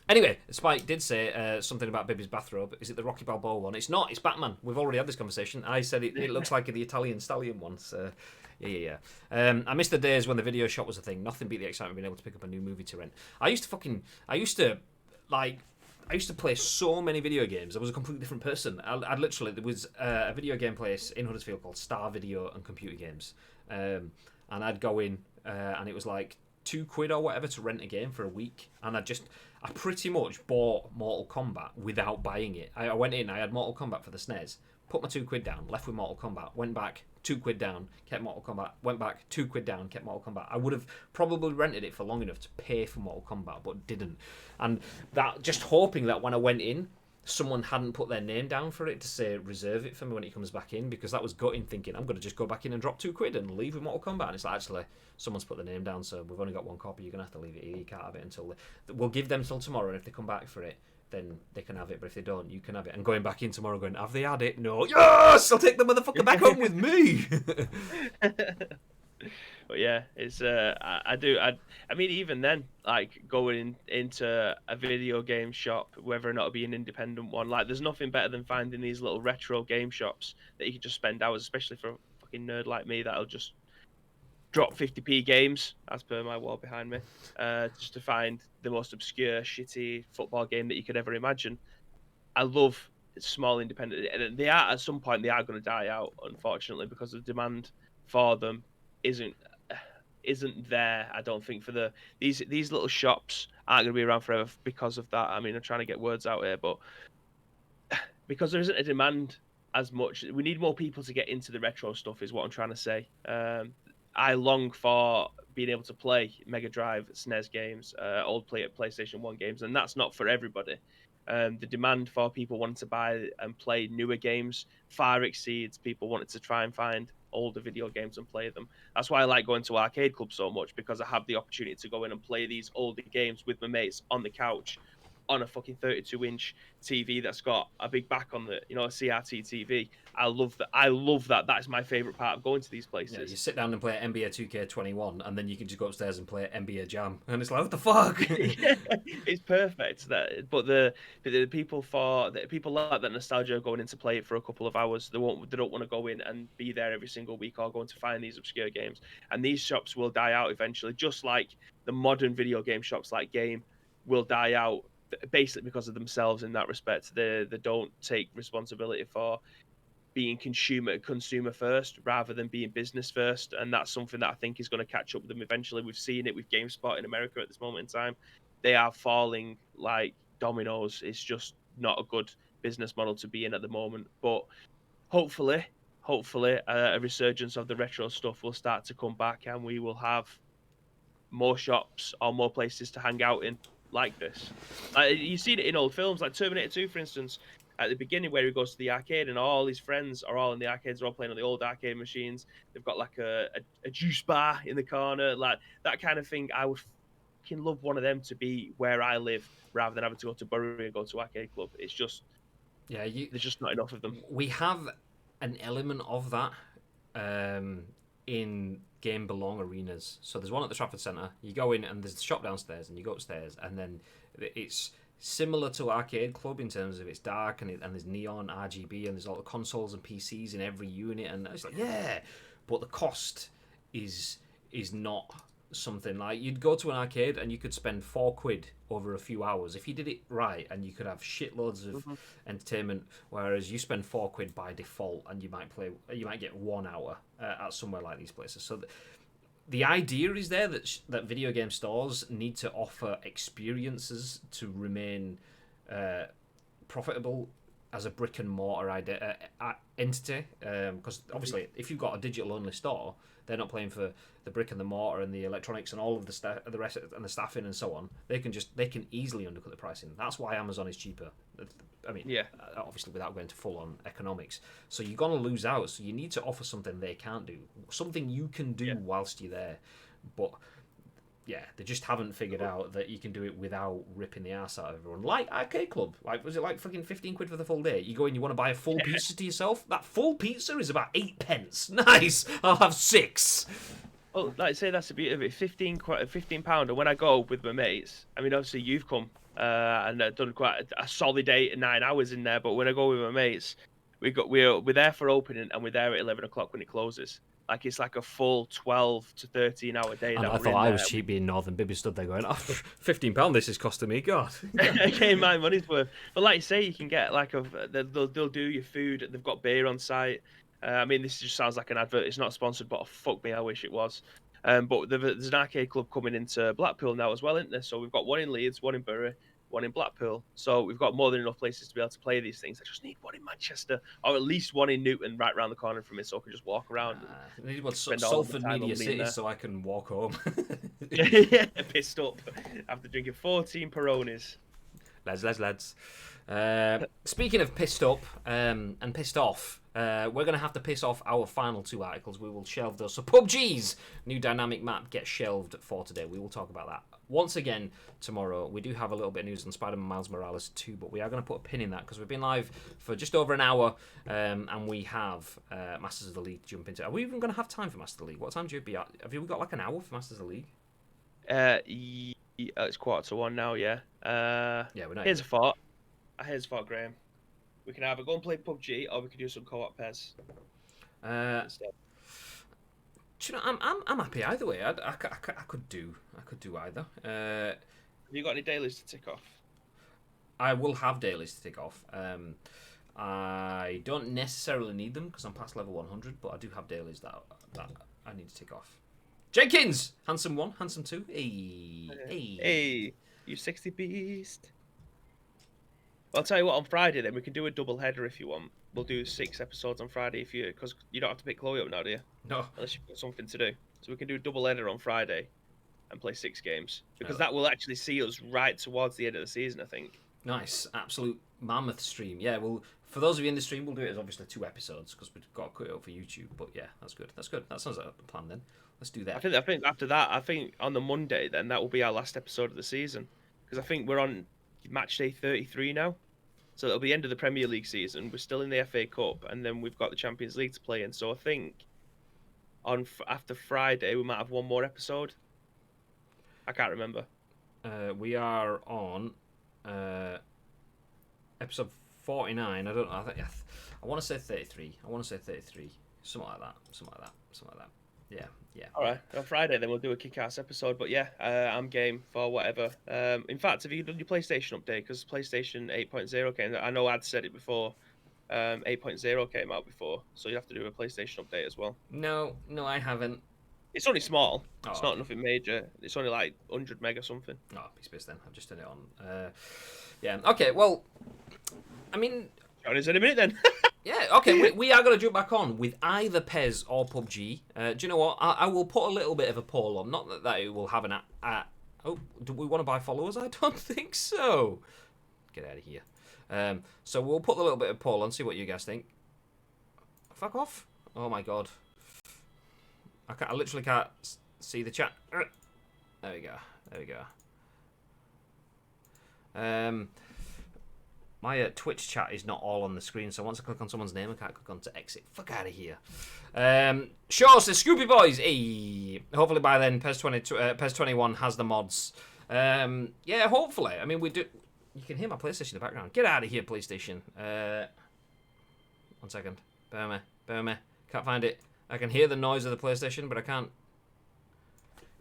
Anyway, Spike did say something about Baby's bathrobe. Is it the Rocky Balboa one? It's not. It's Batman. We've already had this conversation. I said it looks like the Italian stallion one. So, yeah. I miss the days when the video shop was a thing. Nothing beat the excitement of being able to pick up a new movie to rent. I used to play so many video games. I was a completely different person. I'd literally, there was a video game place in Huddersfield called Star Video and Computer Games. And I'd go in and it was like £2 or whatever to rent a game for a week. And I pretty much bought Mortal Kombat without buying it. I went in, I had Mortal Kombat for the SNES, put my £2 down, left with Mortal Kombat, went back, £2 down, kept Mortal Kombat, went back, £2 down, kept Mortal Kombat. I would have probably rented it for long enough to pay for Mortal Kombat, but didn't. And that, just hoping that when I went in, someone hadn't put their name down for it to say reserve it for me when it comes back in, because that was gutting, thinking I'm going to just go back in and drop £2 and leave with Mortal Kombat. And it's like, actually, someone's put the name down, so we've only got one copy. You're going to have to leave it here. You can't have it until we'll give them till tomorrow, and if they come back for it, then they can have it, but if they don't, you can have it. And going back in tomorrow going, have they had it? No. Yes! I'll take the motherfucker back home with me! But yeah, it's I mean, even then, like, going into a video game shop, whether or not it'll be an independent one, like, there's nothing better than finding these little retro game shops that you can just spend hours, especially for a fucking nerd like me that'll just drop 50p games, as per my wall behind me, just to find the most obscure, shitty football game that you could ever imagine. I love small independent, and they are, at some point, they are going to die out, unfortunately, because the demand for them isn't there. I don't think for these little shops aren't going to be around forever because of that. I mean, I'm trying to get words out here, but because there isn't a demand as much, we need more people to get into the retro stuff, is what I'm trying to say. I long for being able to play Mega Drive, SNES games, old PlayStation 1 games, and that's not for everybody. The demand for people wanting to buy and play newer games far exceeds people wanting to try and find older video games and play them. That's why I like going to arcade clubs so much, because I have the opportunity to go in and play these older games with my mates on the couch on a fucking 32-inch TV that's got a big back on the, a CRT TV. I love that. I love that. That's my favorite part of going to these Yeah, you places. sit down and play NBA 2K21, and then you can just go upstairs and play NBA Jam, and it's like, what the fuck? Yeah, it's perfect. But the people like that nostalgia going in to play it for a couple of hours. They don't want to go in and be there every single week or going to find these obscure games. And these shops will die out eventually, just like the modern video game shops like Game will die out basically because of themselves in that respect. They don't take responsibility for being consumer first rather than being business first, and that's something that I think is going to catch up with them eventually. We've seen it with GameSpot in America at this moment in time. They are falling like dominoes. It's just not a good business model to be in at the moment. But hopefully, a resurgence of the retro stuff will start to come back, and we will have more shops or more places to hang out in like this. You see it in old films like Terminator 2, for instance, at the beginning where he goes to the arcade and all his friends are all in the arcades, they're all playing on the old arcade machines. They've got like a juice bar in the corner, like that kind of thing. I would fucking love one of them to be where I live rather than having to go to Bury and go to arcade club. It's just, Yeah, there's just not enough of them. we have an element of that in Game Belong arenas. So there's one at the Trafford Centre. You go in and there's the shop downstairs, and you go upstairs, and then it's similar to Arcade Club in terms of it's dark and there's neon RGB and there's all the consoles and PCs in every unit, and it's like, yeah, but the cost is not something like you'd go to an arcade and you could spend £4 over a few hours if you did it right, and you could have shitloads of entertainment, whereas you spend £4 by default and you might get 1 hour at somewhere like these places. So the idea is there that video game stores need to offer experiences to remain profitable as a brick and mortar entity, because obviously if you've got a digital only store, they're not playing for the brick and the mortar and the electronics and all of the rest and the staffing and so on. They can easily undercut the pricing. That's why Amazon is cheaper. I mean, yeah, obviously without going to full on economics. So you're gonna lose out. So you need to offer something they can't do, something you can do whilst you're there. But yeah, they just haven't figured out that you can do it without ripping the arse out of everyone. Like Arcade Club. Like, was it like fucking £15 for the full day? You go in, you want to buy a full pizza to yourself? That full pizza is about 8p. Nice! I'll have 6. Well, like I say, that's the beauty of it. £15, and when I go with my mates, I mean, obviously you've come and done quite a solid 8 and 9 hours in there. But when I go with my mates, we're there for opening, and we're there at 11 o'clock when it closes. Like, it's like a full 12 to 13 hour day. And I thought I was cheap being Northern. Bibby stood there going, oh, £15 this is costing me, God. Okay, my money's worth. But like you say, you can get like they'll do your food. They've got beer on site. I mean, this just sounds like an advert. It's not sponsored, but fuck me, I wish it was. But there's an arcade club coming into Blackpool now as well, isn't there? So we've got one in Leeds, one in Bury, one in Blackpool. So we've got more than enough places to be able to play these things. I just need one in Manchester, or at least one in Newton, right around the corner from me, so I can just walk around. I need one Salford Media City so I can walk home. Yeah, pissed up after drinking 14 Peronis. Lads. Speaking of pissed up and pissed off, we're going to have to piss off our final 2 articles. We will shelve those. So PUBG's new dynamic map gets shelved for today. We will talk about that once again tomorrow. We do have a little bit of news on Spider-Man Miles Morales 2, but we are going to put a pin in that because we've been live for just over an hour, and we have Masters of the League to jump into. Are we even going to have time for Masters of the League? What time do you be at? Have you got like an hour for Masters of the League? It's 1:45 now, yeah. Yeah, we're not. Here's a thought, Graham. We can either go and play PUBG or we can do some co-op pairs. Do you know, I'm happy either way. I could do either. Have you got any dailies to tick off? I will have dailies to tick off. I don't necessarily need them because I'm past level 100, but I do have dailies that I need to tick off. Jenkins, handsome 1, handsome 2. Hey, you 60 beast. Well, I'll tell you what, on Friday then we can do a double header if you want. We'll do 6 episodes on Friday because you don't have to pick Chloe up now, do you? No. Unless you've got something to do. So we can do a double header on Friday and play 6 games because that will actually see us right towards the end of the season, I think. Nice, absolute mammoth stream. Yeah, well, for those of you in the stream, we'll do it as obviously 2 episodes because we've got to cut it up for YouTube. But yeah, that's good. That sounds like a plan then. Let's do that. I think after that, on the Monday then that will be our last episode of the season because I think we're on match day 33 now. So it'll be the end of the Premier League season. We're still in the FA Cup, and then we've got the Champions League to play in. So I think after Friday we might have one more episode. I can't remember. We are on episode 49. I don't know. I want to say 33. Something like that. Yeah. All right. On Friday, then we'll do a kick-ass episode. But yeah, I'm game for whatever. In fact, have you done your PlayStation update? Because PlayStation 8.0 came. I know I'd said it before. 8.0 came out before, so you have to do a PlayStation update as well. No, I haven't. It's only small. Oh, it's not nothing major. It's only like 100 meg or something. Oh, piece then. I've just turned it on. Yeah. Okay. Well, I mean. Join us in a minute then. Yeah, okay, we are going to jump back on with either PES or PUBG. Do you know what? I will put a little bit of a poll on. Not that it will have an... oh, do we want to buy followers? I don't think so. Get out of here. So we'll put a little bit of poll on, see what you guys think. Fuck off. Oh, my God. I literally can't see the chat. There we go. My Twitch chat is not all on the screen, so once I click on someone's name, I can't click on to exit. Fuck out of here. Sure, so Scoopy Boys. Hey. Hopefully by then, PES 21 has the mods. Yeah, hopefully. I mean, we do... You can hear my PlayStation in the background. Get out of here, PlayStation. 1 second. Bear me. Can't find it. I can hear the noise of the PlayStation, but I can't...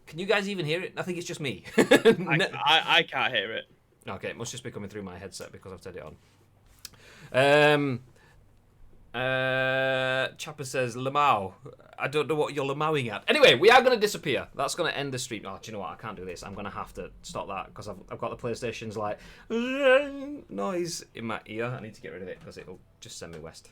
Can you guys even hear it? I think it's just me. I can't hear it. Okay, it must just be coming through my headset because I've turned it on. Chopper says, Lamau. I don't know what you're Lamauing at. Anyway, we are going to disappear. That's going to end the stream. Oh, do you know what? I can't do this. I'm going to have to stop that because I've got the PlayStation's like noise in my ear. I need to get rid of it because it'll just send me west.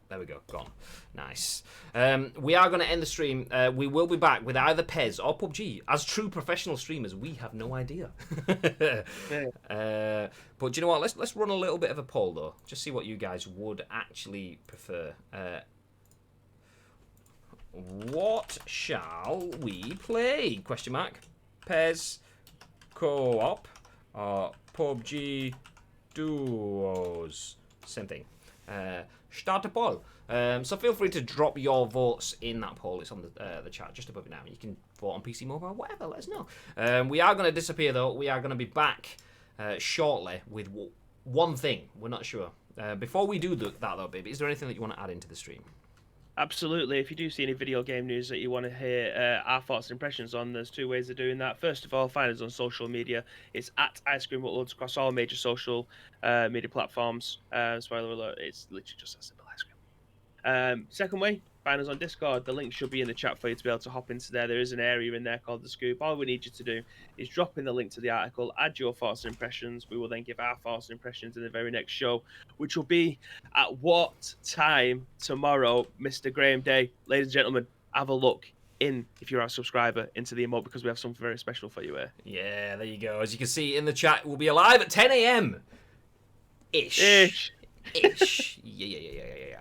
There we go, gone. Nice. We are going to end the stream. We will be back with either PES or PUBG. As true professional streamers, we have no idea. But do you know what? Let's run a little bit of a poll, though. Just see what you guys would actually prefer. What shall we play? Question mark. PES co-op or PUBG duos? Same thing. Start a poll. So feel free to drop your votes in that poll. It's on the chat just above it now. You can vote on PC Mobile, whatever. Let us know. We are going to disappear, though. We are going to be back shortly with one thing. We're not sure. Before we do that, though, baby, is there anything that you want to add into the stream? Absolutely. If you do see any video game news that you want to hear our thoughts and impressions on, there's two ways of doing that. First of all, find us on social media. It's at Ice Cream Uploads across all major social media platforms. Spoiler alert, it's literally just a simple ice cream. Second way, find us on Discord. The link should be in the chat for you to be able to hop into there. There is an area in there called The Scoop. All we need you to do is drop in the link to the article, add your thoughts and impressions. We will then give our thoughts and impressions in the very next show, which will be at what time tomorrow, Mr. Graham Day. Ladies and gentlemen, have a look in, if you're our subscriber, into the emote because we have something very special for you here. Yeah, there you go. As you can see in the chat, we'll be alive at 10 a.m. Ish. Yeah.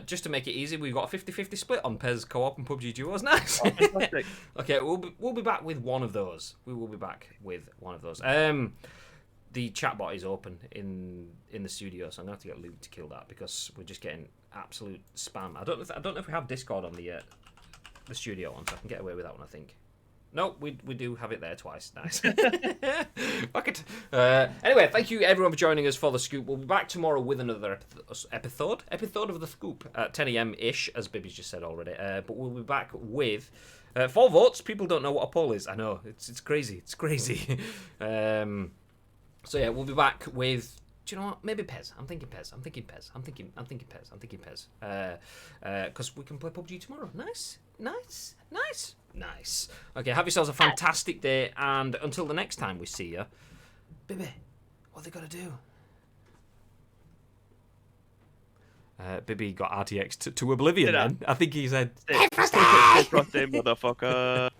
Just to make it easy, we've got a 50-50 split on PES co-op and PUBG duos. Nice. Oh, fantastic. Okay, we'll be back with one of those. We will be back with one of those. The chatbot is open in the studio, so I'm gonna have to get Luke to kill that because we're just getting absolute spam. I don't know if we have Discord on the studio one, so I can get away with that one. I think. No, we do have it there twice. Nice. Fuck it. Anyway, thank you everyone for joining us for The Scoop. We'll be back tomorrow with another episode of The Scoop at 10 a.m.-ish, as Bibby's just said already. But we'll be back with 4 votes. People don't know what a poll is. I know. It's crazy. It's crazy. So yeah, we'll be back with... Do you know what? Maybe PES. I'm thinking PES. Because we can play PUBG tomorrow. Nice. Okay, have yourselves a fantastic day, and until the next time we see you, Bibby, what they got to do? Bibby got RTX to oblivion then. I think he said... Motherfucker.